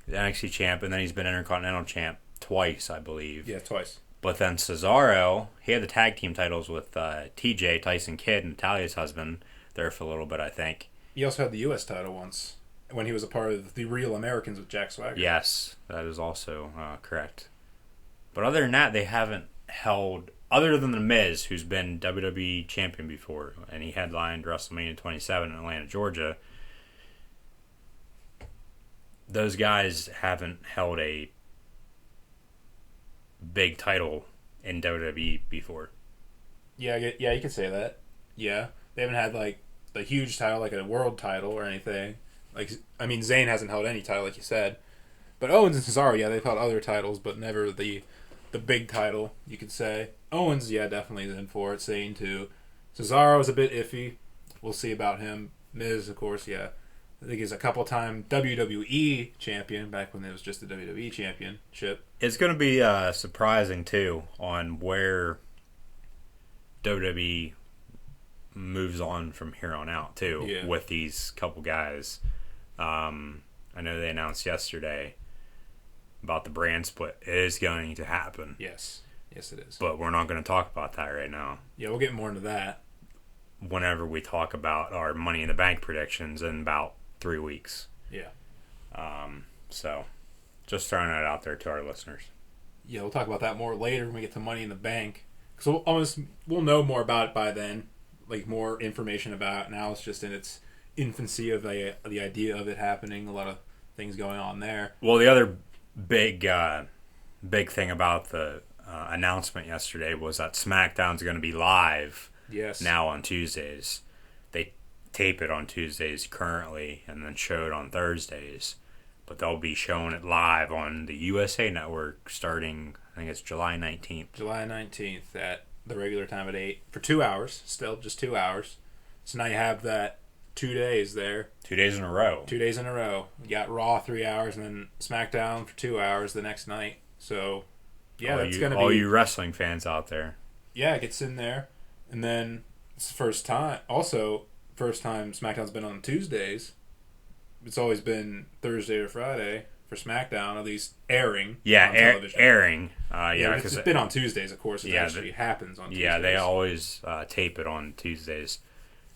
the NXT champ, and then he's been Intercontinental champ twice, I believe. Yeah, twice. But then Cesaro, he had the tag team titles with TJ, Tyson Kidd, and Natalia's husband there for a little bit, I think. He also had the U.S. title once when he was a part of the Real Americans with Jack Swagger. Yes, that is also correct. But other than that, they haven't held, other than The Miz, who's been WWE champion before, and he headlined WrestleMania 27 in Atlanta, Georgia. Those guys haven't held a big title in WWE before. Yeah, you could say that. Yeah, they haven't had like the huge title, like a world title or anything. Like, I mean, Zayn hasn't held any title, like you said. But Owens and Cesaro, yeah, they've held other titles, but never the big title, you could say. Owens, yeah, definitely is in for it. Zayn, too. Cesaro's a bit iffy. We'll see about him. Miz, of course, yeah. I think he's a couple-time WWE champion back when it was just the WWE championship. It's going to be surprising, too, on where WWE moves on from here on out, too, with these couple guys. I know they announced yesterday about the brand split. It is going to happen. Yes, it is. But we're not going to talk about that right now. Yeah, we'll get more into that whenever we talk about our Money in the Bank predictions in about 3 weeks. Yeah. So, just throwing that out there to our listeners. Yeah, we'll talk about that more later when we get to Money in the Bank. Because we'll know more about it by then. Like, more information about it. Now it's just in its infancy of the idea of it happening. A lot of things going on there. Well, the other big thing about the announcement yesterday was that SmackDown's going to be live now on Tuesdays. They tape it on Tuesdays currently and then show it on Thursdays. But they'll be showing it live on the USA Network starting, I think it's July 19th. July 19th at the regular time at 8 for 2 hours. Still just 2 hours. So now you have that 2 days there. 2 days in a row. 2 days in a row. You got Raw 3 hours and then SmackDown for 2 hours the next night. So, yeah, that's going to be... all you wrestling fans out there. Yeah, it gets in there. And then it's the first time... Also, first time SmackDown's been on Tuesdays. It's always been Thursday or Friday for SmackDown, at least airing on television. Airing. It's been on Tuesdays, of course. It actually happens on Tuesdays. Yeah, they always tape it on Tuesdays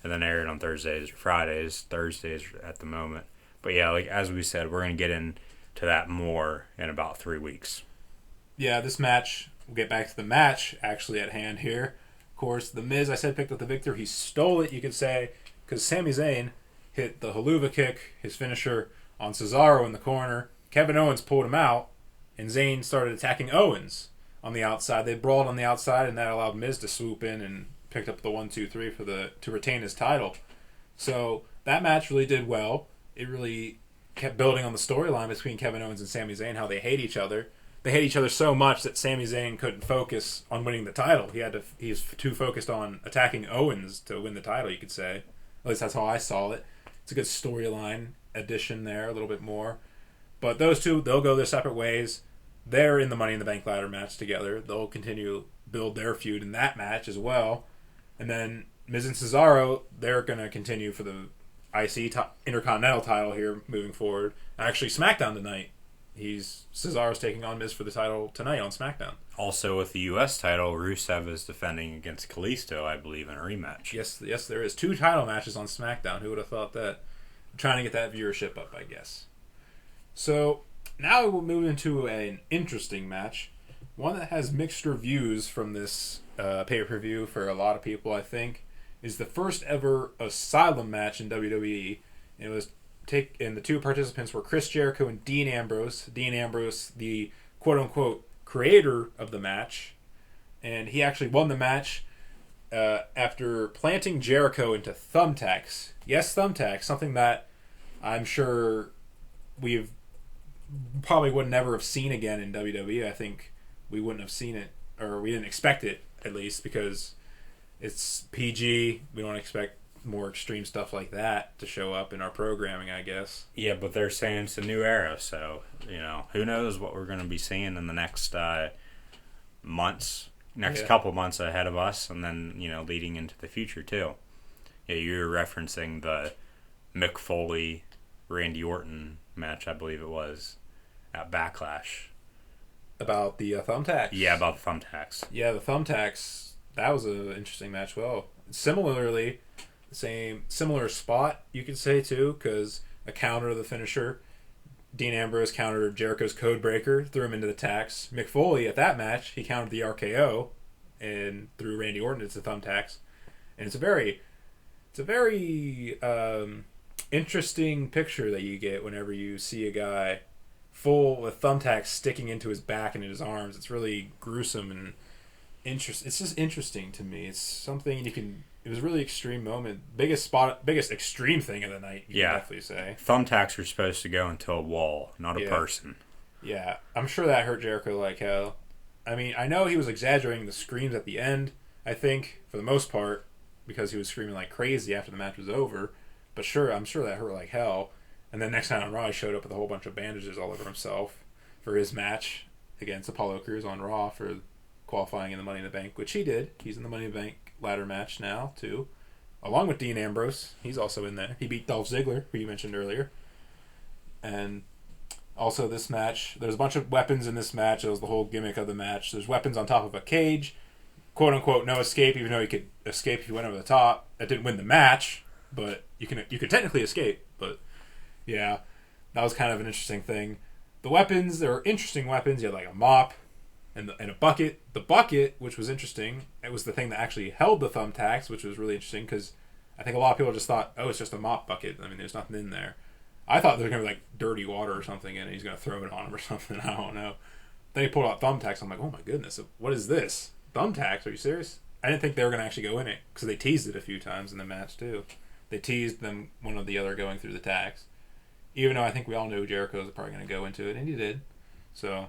and then air it on Thursdays or Fridays. Thursdays at the moment. But yeah, like as we said, we're going to get into that more in about 3 weeks. Yeah, this match, we'll get back to the match actually at hand here. Of course, The Miz, I said, picked up the victory. He stole it, you could say, because Sami Zayn hit the haluva kick, his finisher, on Cesaro in the corner. Kevin Owens pulled him out, and Zayn started attacking Owens on the outside. They brawled on the outside, and that allowed Miz to swoop in and picked up the 1-2-3 to retain his title. So that match really did well. It really kept building on the storyline between Kevin Owens and Sami Zayn, how they hate each other. They hate each other so much that Sami Zayn couldn't focus on winning the title. He was too focused on attacking Owens to win the title, you could say. At least that's how I saw it. It's a good storyline addition there, a little bit more. But those two, they'll go their separate ways. They're in the Money in the Bank ladder match together. They'll continue to build their feud in that match as well. And then Miz and Cesaro, they're going to continue for the IC Intercontinental title here moving forward. Actually, SmackDown tonight. Cesaro's taking on Miz for the title tonight on SmackDown. Also with the U.S. title, Rusev is defending against Kalisto, I believe, in a rematch. Yes, there is 2 title matches on SmackDown. Who would have thought that? I'm trying to get that viewership up, I guess. So now we'll move into an interesting match. One that has mixed reviews from this pay-per-view for a lot of people, I think, is the first ever Asylum match in WWE. And the 2 participants were Chris Jericho and Dean Ambrose. Dean Ambrose, the quote-unquote creator of the match. And he actually won the match after planting Jericho into thumbtacks. Yes, thumbtacks, something that I'm sure we've probably would never have seen again in WWE. I think we wouldn't have seen it, or we didn't expect it, at least, because It's PG. We don't expect more extreme stuff like that to show up in our programming, I guess. Yeah, but they're saying it's a new era, so, who knows what we're going to be seeing in the next couple months ahead of us, and then, leading into the future, too. Yeah, you're referencing the Mick Foley, Randy Orton match, I believe it was, at Backlash. About the thumbtacks? Yeah, about the thumbtacks. Yeah, the thumbtacks, that was an interesting match. Well, similarly, similar spot, you could say, too, because a counter to the finisher. Dean Ambrose countered Jericho's Codebreaker, threw him into the tacks. Mick Foley, at that match, he countered the RKO and threw Randy Orton into the thumbtacks. And it's a very interesting picture that you get whenever you see a guy full with thumbtacks sticking into his back and in his arms. It's really gruesome and it's just interesting to me. It's something it was a really extreme moment. Biggest extreme thing of the night, you can definitely say. Thumbtacks are supposed to go into a wall, not a person. Yeah, I'm sure that hurt Jericho like hell. I mean, I know he was exaggerating the screams at the end, I think, for the most part, because he was screaming like crazy after the match was over. But I'm sure that hurt like hell. And then next time on Raw, he showed up with a whole bunch of bandages all over himself for his match against Apollo Crews on Raw for qualifying in the Money in the Bank, which he did. He's in the Money in the Bank ladder match now, too. Along with Dean Ambrose. He's also in there. He beat Dolph Ziggler, who you mentioned earlier. And also this match, there's a bunch of weapons in this match. That was the whole gimmick of the match. There's weapons on top of a cage. Quote-unquote no escape, even though he could escape if he went over the top. That didn't win the match, but you could technically escape. But, yeah, that was kind of an interesting thing. The weapons, there were interesting weapons. You had like a mop and a bucket. The bucket, which was interesting, it was the thing that actually held the thumbtacks, which was really interesting because I think a lot of people just thought, oh, it's just a mop bucket. I mean, there's nothing in there. I thought there was going to be like dirty water or something in it. He's going to throw it on him or something. I don't know. Then he pulled out thumbtacks. I'm like, oh my goodness, what is this? Thumbtacks? Are you serious? I didn't think they were going to actually go in it because they teased it a few times in the match too. They teased them, one or the other, going through the tacks. Even though I think we all knew Jericho was probably going to go into it, and he did. So,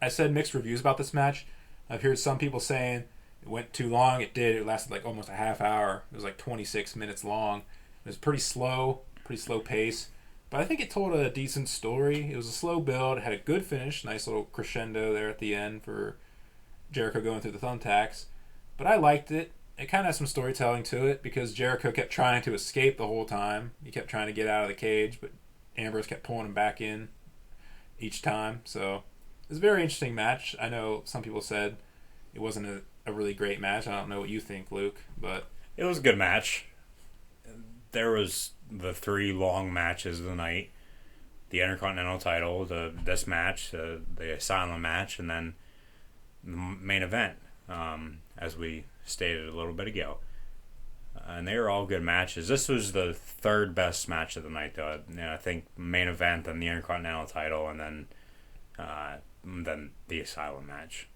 I said mixed reviews about this match. I've heard some people saying it went too long. It did. It lasted like almost a half hour. It was like 26 minutes long. It was pretty slow pace. But I think it told a decent story. It was a slow build. It had a good finish. Nice little crescendo there at the end for Jericho going through the thumbtacks. But I liked it. It kind of has some storytelling to it because Jericho kept trying to escape the whole time. He kept trying to get out of the cage, but Ambrose kept pulling him back in each time. So it was a very interesting match. I know some people said it wasn't a really great match. I don't know what you think, Luke, but it was a good match. There was the 3 long matches of the night. The Intercontinental title, this match, the Asylum match, and then the main event, as we stated a little bit ago. And they were all good matches. This was the 3rd best match of the night, though. I think main event, then the Intercontinental title, and then the Asylum match.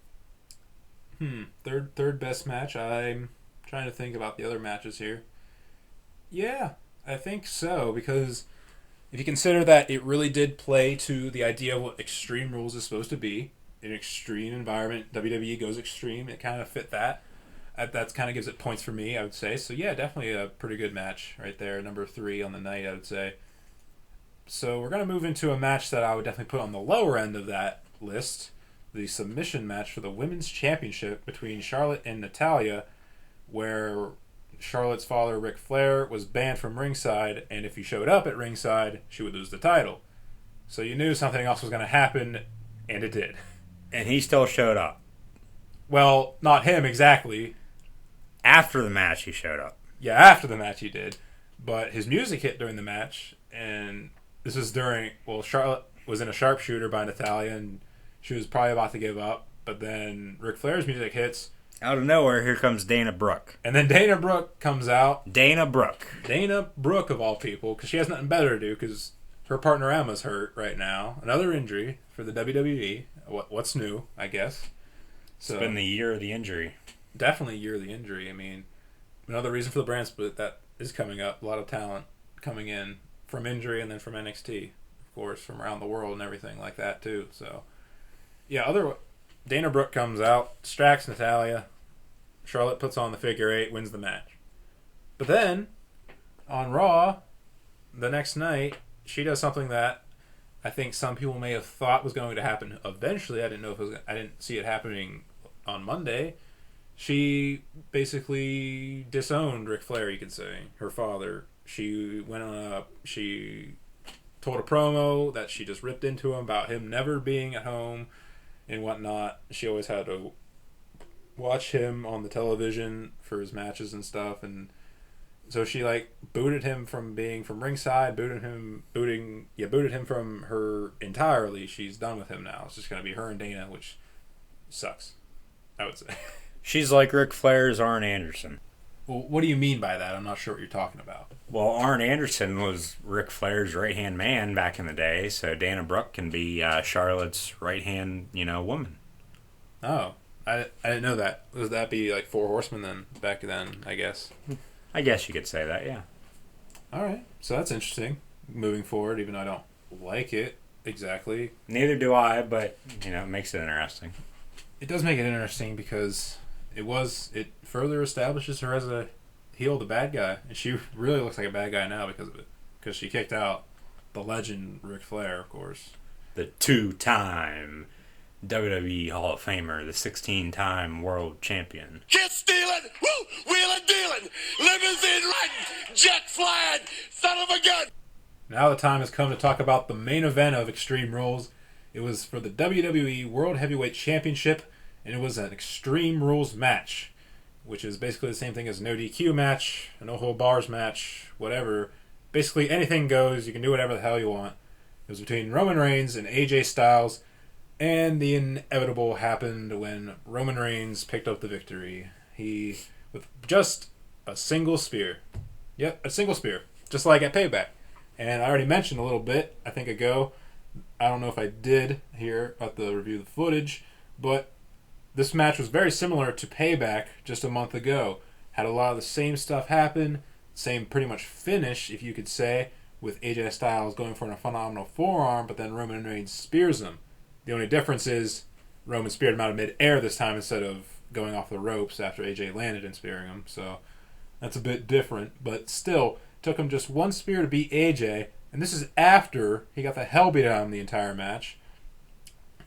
Third best match. I'm trying to think about the other matches here. Yeah, I think so, because if you consider that it really did play to the idea of what Extreme Rules is supposed to be, an extreme environment, WWE goes extreme, it kind of fit that. That kind of gives it points for me, I would say. So yeah, definitely a pretty good match right there. Number 3 on the night, I would say. So we're going to move into a match that I would definitely put on the lower end of that list. The submission match for the Women's Championship between Charlotte and Natalya, where Charlotte's father, Ric Flair, was banned from ringside, and if he showed up at ringside, she would lose the title. So you knew something else was going to happen, and it did. And he still showed up. Well, not him exactly. After the match, he showed up. Yeah, after the match he did. But his music hit during the match, and this was during... Well, Charlotte was in a sharpshooter by Natalya, and she was probably about to give up. But then Ric Flair's music hits. Out of nowhere, here comes Dana Brooke. And then Dana Brooke comes out. Dana Brooke, of all people, because she has nothing better to do, because her partner Emma's hurt right now. Another injury for the WWE. What's new, I guess. So, it's been the year of the injury. Definitely year of the injury. I mean, another reason for the brand split that is coming up. A lot of talent coming in from injury and then from NXT. Of course, from around the world and everything like that, too. So, yeah, Dana Brooke comes out, distracts Natalya, Charlotte puts on the figure 8, wins the match. But then, on Raw, the next night, she does something that I think some people may have thought was going to happen eventually. I didn't see it happening on Monday. She basically disowned Ric Flair, you could say, her father. She told a promo that she just ripped into him about him never being at home and whatnot. She always had to watch him on the television for his matches and stuff, and so she booted him from being from ringside, booted him from her entirely. She's done with him now. It's just gonna be her and Dana, which sucks, I would say. She's like Ric Flair's Arn Anderson. Well, what do you mean by that? I'm not sure what you're talking about. Well, Arn Anderson was Ric Flair's right-hand man back in the day, so Dana Brooke can be Charlotte's right-hand, woman. Oh, I didn't know that. Would that be like Four Horsemen then, back then, I guess? I guess you could say that, yeah. All right, so that's interesting. Moving forward, even though I don't like it exactly. Neither do I, but, it makes it interesting. It does make it interesting because it further establishes her as a heel, the bad guy, and she really looks like a bad guy now because of it. Because she kicked out the legend Ric Flair, of course. The 2-time WWE Hall of Famer, the 16-time world champion. Kiss stealing, woo, wheeling dealing, limousine riding, jet flying, son of a gun. Now the time has come to talk about the main event of Extreme Rules. It was for the WWE World Heavyweight Championship, and it was an Extreme Rules match, which is basically the same thing as a no DQ match, a no hold bars match, whatever. Basically anything goes. You can do whatever the hell you want. It was between Roman Reigns and AJ Styles, and the inevitable happened when Roman Reigns picked up the victory. He, with just a single spear. Yep, a single spear. Just like at Payback. And I already mentioned a little bit, I think ago. I don't know if I did here at the review of the footage, but this match was very similar to Payback just a month ago. Had a lot of the same stuff happen, same pretty much finish, if you could say, with AJ Styles going for a phenomenal forearm, but then Roman Reigns spears him. The only difference is Roman speared him out of mid-air this time instead of going off the ropes after AJ landed and spearing him. So that's a bit different, but still, took him just one spear to beat AJ, and this is after he got the hell beat out of him the entire match.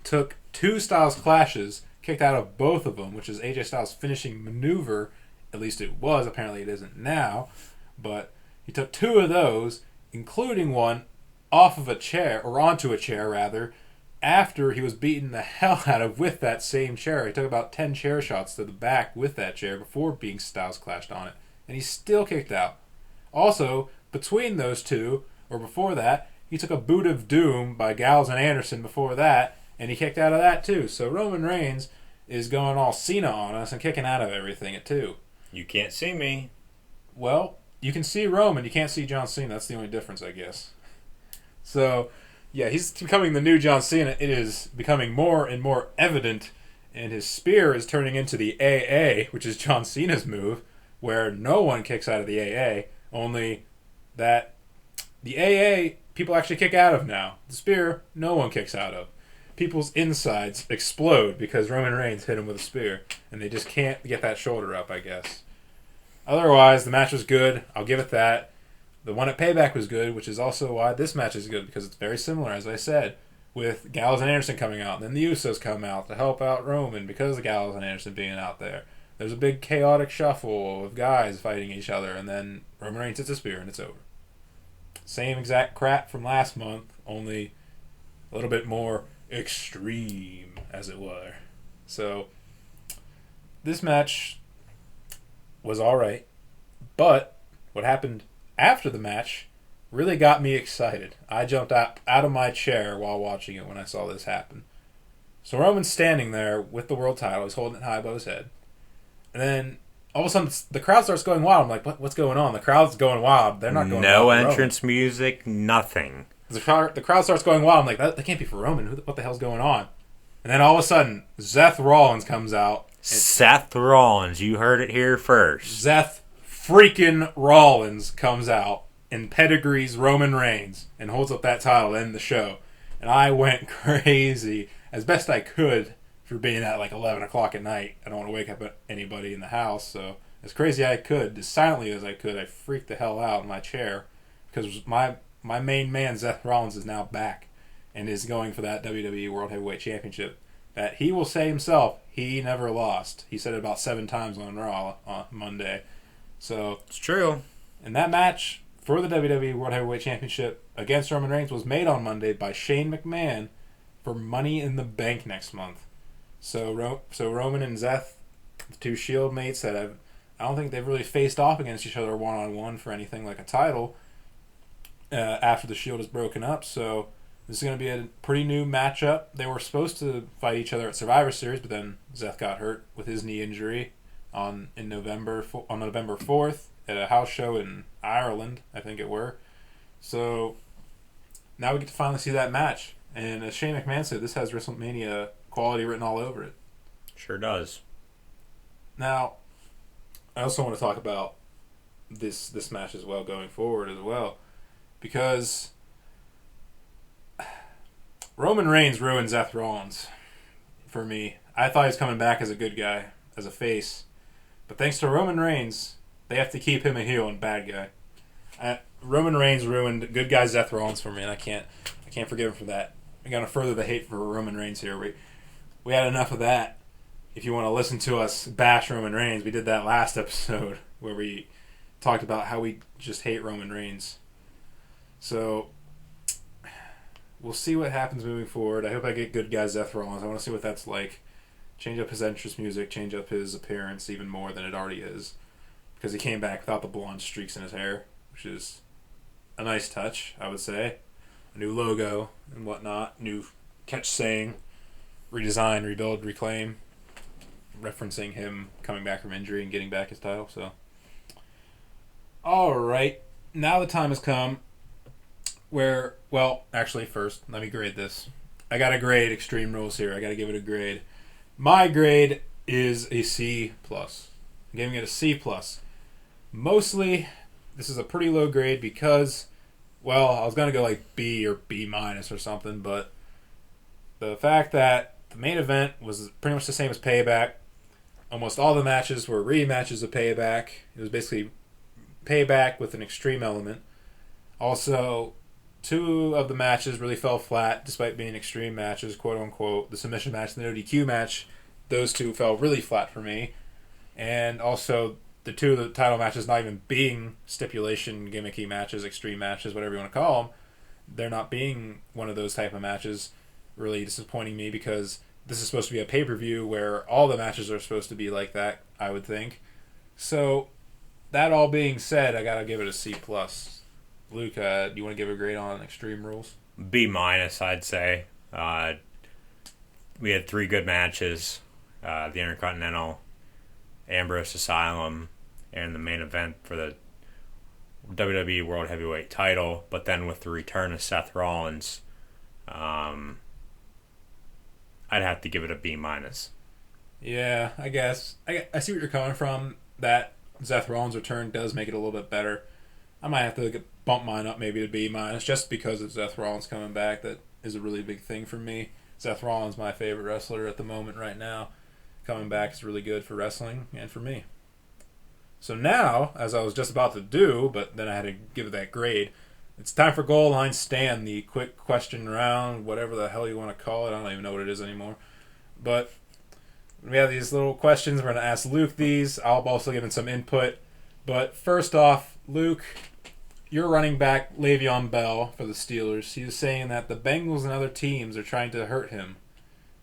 Took 2 Styles clashes, kicked out of both of them, which is AJ Styles' finishing maneuver. At least it was. Apparently it isn't now. But he took 2 of those, including one off of a chair, or onto a chair rather, after he was beaten the hell out of with that same chair. He took about 10 chair shots to the back with that chair before being Styles clashed on it. And he still kicked out. Also, between those two, or before that, he took a boot of doom by Gallows and Anderson before that, and he kicked out of that too. So Roman Reigns is going all Cena on us and kicking out of everything at 2. You can't see me. Well, you can see Roman, you can't see John Cena. That's the only difference, I guess. So, yeah, he's becoming the new John Cena. It is becoming more and more evident, and his spear is turning into the AA, which is John Cena's move, where no one kicks out of the AA, only that the AA people actually kick out of now. The spear, no one kicks out of. People's insides explode because Roman Reigns hit him with a spear, and they just can't get that shoulder up, I guess. Otherwise, the match was good. I'll give it that. The one at Payback was good, which is also why this match is good, because it's very similar, as I said, with Gallows and Anderson coming out, and then the Usos come out to help out Roman because of Gallows and Anderson being out there. There's a big chaotic shuffle of guys fighting each other, and then Roman Reigns hits a spear, and it's over. Same exact crap from last month, only a little bit more extreme, as it were. So, this match was alright, but what happened after the match really got me excited. I jumped out of my chair while watching it when I saw this happen. So Roman's standing there with the world title. He's holding it high above his head. And then all of a sudden the crowd starts going wild. I'm like, what's going on? The crowd's going wild. They're not going wild. No entrance music, nothing. The crowd starts going wild. I'm like, that can't be for Roman. What the hell's going on? And then all of a sudden, Seth Rollins comes out. Seth Rollins, you heard it here first. Seth freaking Rollins comes out and pedigrees Roman Reigns and holds up that title to end the show. And I went crazy, as best I could, for being at like 11 o'clock at night. I don't want to wake up anybody in the house, so as crazy as I could, as silently as I could, I freaked the hell out in my chair because my main man, Seth Rollins, is now back and is going for that WWE World Heavyweight Championship that he will say himself he never lost. He said it about 7 times on Raw on Monday. So It's true. And that match for the WWE World Heavyweight Championship against Roman Reigns was made on Monday by Shane McMahon for Money in the Bank next month. So Roman and Seth, the two Shield mates that I don't think they've really faced off against each other one-on-one for anything like a title after the Shield is broken up. So this is going to be a pretty new matchup. They were supposed to fight each other at Survivor Series, but then Seth got hurt with his knee injury on November 4th at a house show in Ireland, I think it were. So now we get to finally see that match. And as Shane McMahon said, this has WrestleMania quality written all over it. Sure does. Now, I also want to talk about this match as well going forward as well, because Roman Reigns ruined Seth Rollins for me. I thought he was coming back as a good guy, as a face, but thanks to Roman Reigns, they have to keep him a heel and bad guy. Roman Reigns ruined good guy Seth Rollins for me, and I can't forgive him for that. I'm gonna further the hate for Roman Reigns here. We had enough of that. If you want to listen to us bash Roman Reigns, we did that last episode where we talked about how we just hate Roman Reigns. So we'll see what happens moving forward. I hope I get good guy Seth Rollins. I want to see what that's like. Change up his entrance music, change up his appearance even more than it already is. Because he came back without the blonde streaks in his hair, which is a nice touch, I would say. A new logo and whatnot, new catch saying, redesign, rebuild, reclaim, referencing him coming back from injury and getting back his title. So, all right, now the time has come where, well, actually, first let me grade this. I got to grade Extreme Rules here. I got to give it a grade. My grade is a C plus. I'm giving it a C plus. Mostly, this is a pretty low grade because, well, I was gonna go like B or B minus or something, but the fact that the main event was pretty much the same as Payback. Almost all the matches were rematches of Payback. It was basically Payback with an extreme element. Also, 2 of the matches really fell flat despite being extreme matches, quote unquote. The submission match and the ODQ match, those 2 fell really flat for me. And also, the 2 of the title matches not even being stipulation, gimmicky matches, extreme matches, whatever you want to call them, they're not being one of those type of matches, really disappointing me because this is supposed to be a pay-per-view where all the matches are supposed to be like that, I would think. So, that all being said, I gotta give it a C+. Luke, do you want to give a grade on Extreme Rules? B minus, I'd say. We had 3 good matches. The Intercontinental, Ambrose Asylum, and the main event for the WWE World Heavyweight title. But then with the return of Seth Rollins, I'd have to give it a B minus. Yeah, I guess. I see what you're coming from. That Seth Rollins return does make it a little bit better. I might have to bump mine up maybe to B minus just because of Seth Rollins coming back. That is a really big thing for me. Seth Rollins, my favorite wrestler at the moment right now. Coming back is really good for wrestling and for me. So now, as I was just about to do, but then I had to give it that grade, it's time for Goal Line Stan, the quick question round, whatever the hell you want to call it. I don't even know what it is anymore. But we have these little questions. We're going to ask Luke these. I'll also give him some input. But first off, Luke, your running back, Le'Veon Bell, for the Steelers, he was saying that the Bengals and other teams are trying to hurt him.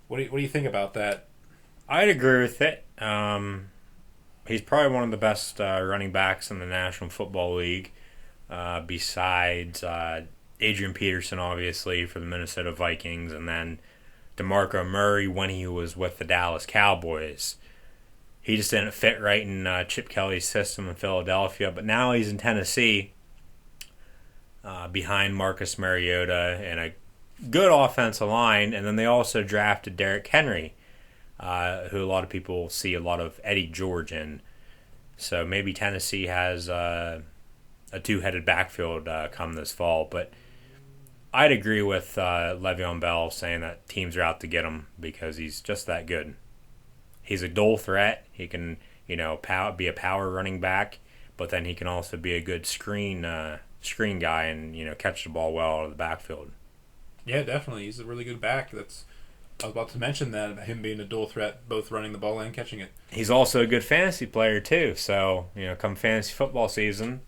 What do you think about that? I'd agree with it. He's probably one of the best running backs in the National Football League, besides Adrian Peterson, obviously, for the Minnesota Vikings, and then DeMarco Murray when he was with the Dallas Cowboys. He just didn't fit right in Chip Kelly's system in Philadelphia, but now he's in Tennessee behind Marcus Mariota and a good offensive line, and then they also drafted Derrick Henry, who a lot of people see a lot of Eddie George in. So maybe Tennessee has a 2-headed backfield come this fall. But I'd agree with Le'Veon Bell saying that teams are out to get him because he's just that good. He's a dual threat. He can, be a power running back, but then he can also be a good screen guy and catch the ball well out of the backfield. Yeah, definitely. He's a really good back. I was about to mention that, about him being a dual threat, both running the ball and catching it. He's also a good fantasy player too. So come fantasy football season,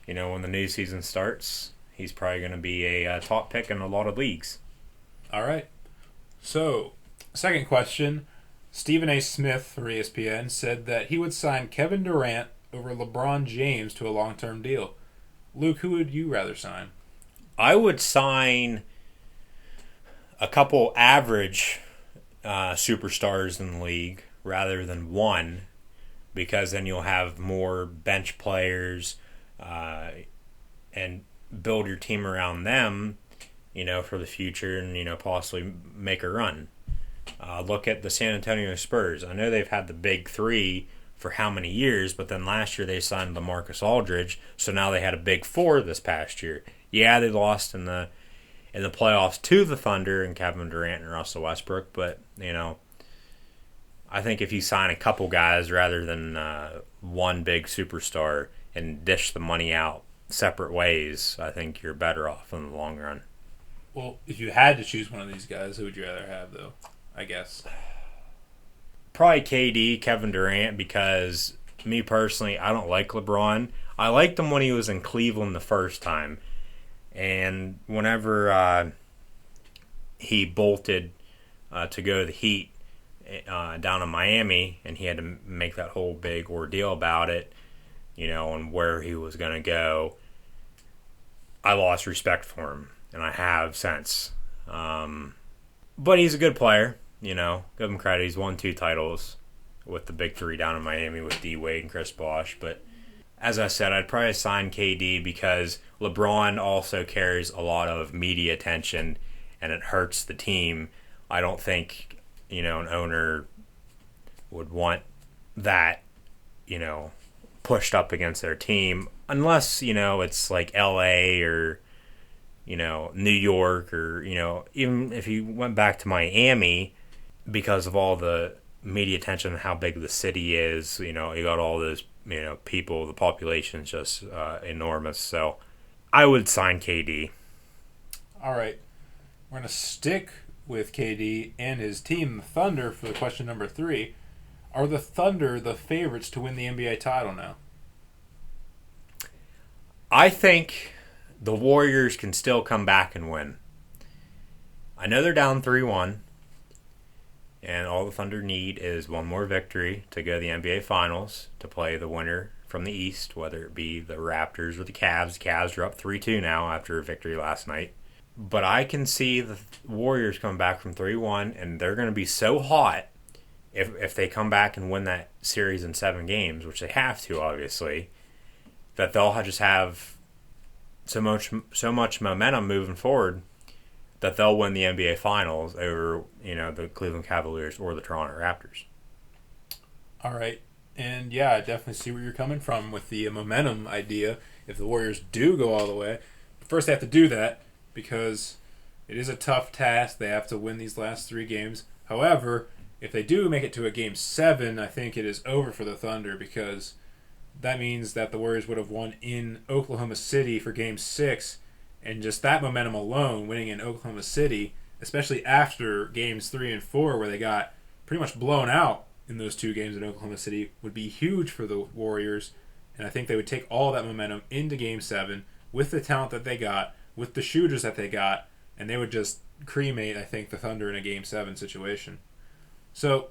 when the new season starts, he's probably going to be a top pick in a lot of leagues. All right. So, second question. Stephen A. Smith for ESPN said that he would sign Kevin Durant over LeBron James to a long-term deal. Luke, who would you rather sign? I would sign a couple average superstars in the league rather than one, because then you'll have more bench players and build your team around them, for the future and, possibly make a run. Look at the San Antonio Spurs. I know they've had the big three for how many years, but then last year they signed LaMarcus Aldridge, so now they had a big four this past year. Yeah, they lost in the playoffs to the Thunder and Kevin Durant and Russell Westbrook, but, I think if you sign a couple guys rather than one big superstar and dish the money out separate ways, I think you're better off in the long run. Well, if you had to choose one of these guys, who would you rather have, though, I guess? Probably KD, Kevin Durant, because me personally, I don't like LeBron. I liked him when he was in Cleveland the first time. And whenever he bolted to go to the Heat down in Miami, and he had to make that whole big ordeal about it, and where he was going to go, I lost respect for him, and I have since. But he's a good player, give him credit. He's won 2 titles with the big three down in Miami with D. Wade and Chris Bosh. But as I said, I'd probably sign KD because LeBron also carries a lot of media attention, and it hurts the team. I don't think, an owner would want that, pushed up against their team unless, it's like LA or, New York or, even if you went back to Miami because of all the media attention and how big the city is, you got all those, people, the population's just enormous. So I would sign KD. All right. We're going to stick with KD and his team, the Thunder, for the question number 3. Are the Thunder the favorites to win the NBA title now? I think the Warriors can still come back and win. I know they're down 3-1, and all the Thunder need is one more victory to go to the NBA Finals to play the winner from the East, whether it be the Raptors or the Cavs. The Cavs are up 3-2 now after a victory last night. But I can see the Warriors coming back from 3-1, and they're going to be so hot if they come back and win that series in 7 games, which they have to, obviously, that they'll just have so much momentum moving forward that they'll win the NBA Finals over, the Cleveland Cavaliers or the Toronto Raptors. All right. And, yeah, I definitely see where you're coming from with the momentum idea if the Warriors do go all the way. First, they have to do that because it is a tough task. They have to win these last 3 games. However, if they do make it to a Game 7, I think it is over for the Thunder because that means that the Warriors would have won in Oklahoma City for Game 6, and just that momentum alone, winning in Oklahoma City, especially after Games 3 and 4 where they got pretty much blown out in those 2 games in Oklahoma City, would be huge for the Warriors, and I think they would take all that momentum into Game 7 with the talent that they got, with the shooters that they got, and they would just cremate, I think, the Thunder in a Game 7 situation. So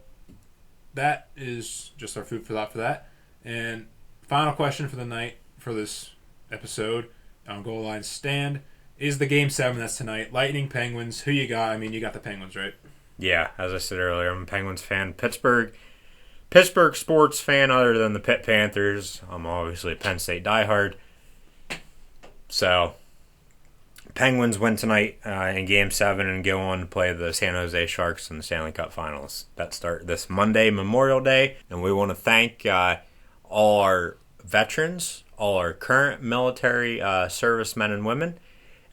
that is just our food for thought for that. And final question for the night for this episode on Goal Line Stand is the Game 7 that's tonight. Lightning, Penguins. Who you got? I mean, you got the Penguins, right? Yeah, as I said earlier, I'm a Penguins fan. Pittsburgh sports fan other than the Pitt Panthers. I'm obviously a Penn State diehard. So Penguins win tonight in Game 7 and go on to play the San Jose Sharks in the Stanley Cup Finals. That start this Monday, Memorial Day, and we want to thank all our veterans, all our current military servicemen and women,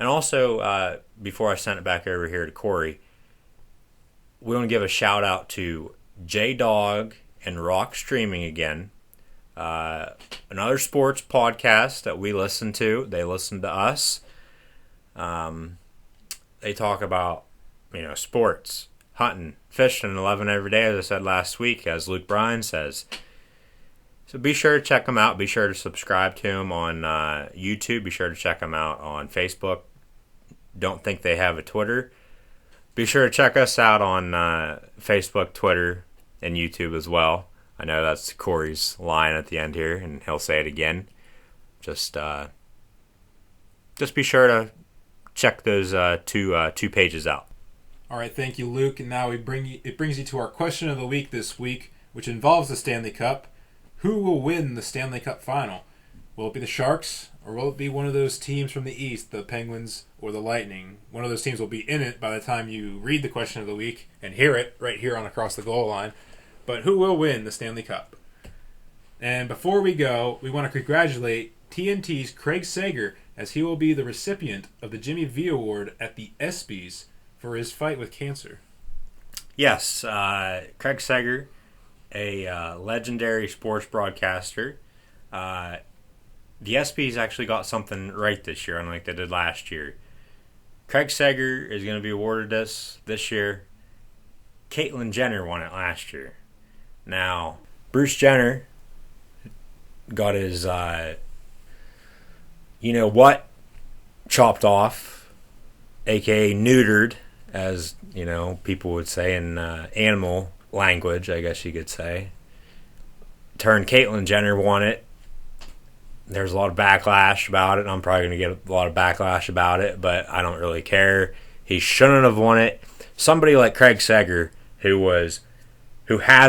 And also, before I send it back over here to Corey, we want to give a shout out to J-Dog and Rock Streaming again. Another sports podcast that we listen to. They listen to us. They talk about, sports, hunting, fishing, and loving every day, as I said last week, as Luke Bryan says. So be sure to check them out. Be sure to subscribe to them on YouTube. Be sure to check them out on Facebook. Don't think they have a Twitter. Be sure to check us out on Facebook, Twitter, and YouTube as well. I know that's Corey's line at the end here, and he'll say it again. Just be sure to check those two pages out. All right, thank you, Luke. And now it brings you to our question of the week this week, which involves the Stanley Cup. Who will win the Stanley Cup final? Will it be the Sharks, or will it be one of those teams from the East, the Penguins or the Lightning? One of those teams will be in it by the time you read the question of the week and hear it right here on Across the Goal Line. But who will win the Stanley Cup? And before we go, we want to congratulate TNT's Craig Sager, as he will be the recipient of the Jimmy V Award at the ESPYs for his fight with cancer. Yes, Craig Sager, a legendary sports broadcaster. The ESPYs actually got something right this year, unlike they did last year. Craig Sager is going to be awarded this year. Caitlyn Jenner won it last year. Now, Bruce Jenner got his, chopped off, aka neutered, as, people would say in animal language, I guess you could say. Caitlyn Jenner won it. There's a lot of backlash about it. I'm probably going to get a lot of backlash about it, but I don't really care. He shouldn't have won it. Somebody like Craig Sager, who has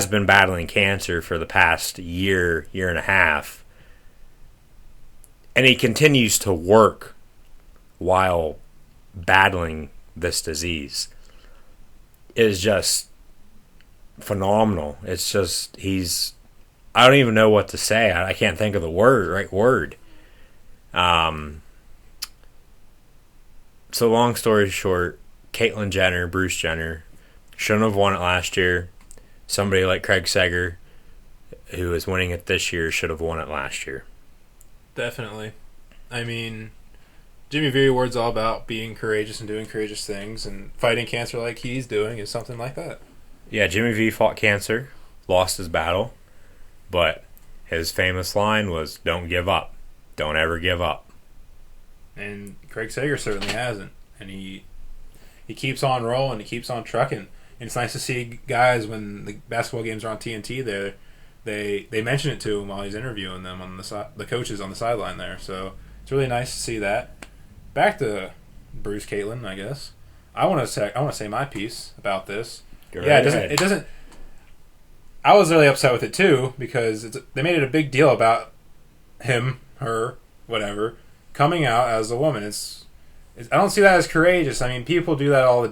been battling cancer for the past year and a half, and he continues to work while battling this disease, is just phenomenal. It's just, I don't even know what to say. I can't think of the right word. So long story short, Caitlyn Jenner, Bruce Jenner, shouldn't have won it last year. Somebody like Craig Sager, who is winning it this year, should have won it last year. Definitely. I mean, Jimmy V Award's all about being courageous and doing courageous things, and fighting cancer like he's doing is something like that. Yeah, Jimmy V fought cancer, lost his battle, but his famous line was, "Don't give up. Don't ever give up." And Craig Sager certainly hasn't. And he keeps on rolling, he keeps on trucking. And it's nice to see guys, when the basketball games are on TNT there, they mention it to him while he's interviewing them, on the coaches on the sideline there. So it's really nice to see that. Back to Bruce Caitlyn, I guess. I want to say my piece about this. It doesn't. I was really upset with it too, because they made it a big deal about him, her, whatever, coming out as a woman. I don't see that as courageous. I mean, people do that all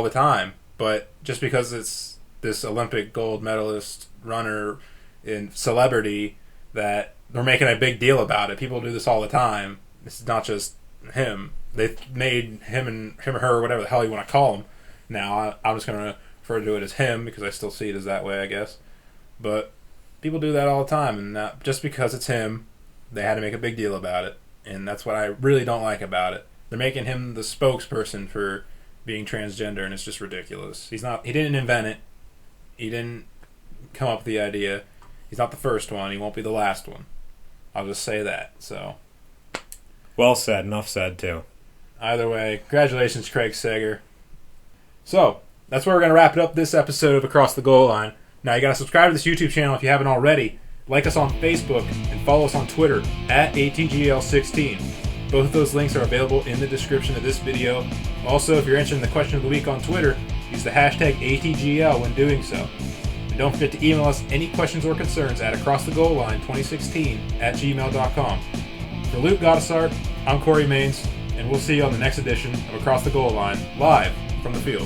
the time, but just because it's this Olympic gold medalist runner in celebrity, that they're making a big deal about it. People do this all the time. It's not just him. They've made him or her, whatever the hell you want to call him. Now, I'm just going to refer to it as him, because I still see it as that way, I guess. But people do that all the time, and just because it's him, they had to make a big deal about it. And that's what I really don't like about it. They're making him the spokesperson for being transgender, and it's just ridiculous. He didn't invent it. He didn't come up with the idea. He's not the first one. He won't be the last one. I'll just say that. So, well said. Enough said, too. Either way, congratulations, Craig Sager. So, that's where we're going to wrap it up this episode of Across the Goal Line. Now, you got to subscribe to this YouTube channel if you haven't already. Like us on Facebook and follow us on Twitter at ATGL16. Both of those links are available in the description of this video. Also, if you're answering the question of the week on Twitter, use the hashtag ATGL when doing so. And don't forget to email us any questions or concerns at acrossthegoalline2016@gmail.com. For Luke Goddessart, I'm Corey Maines, and we'll see you on the next edition of Across the Goal Line, live from the field.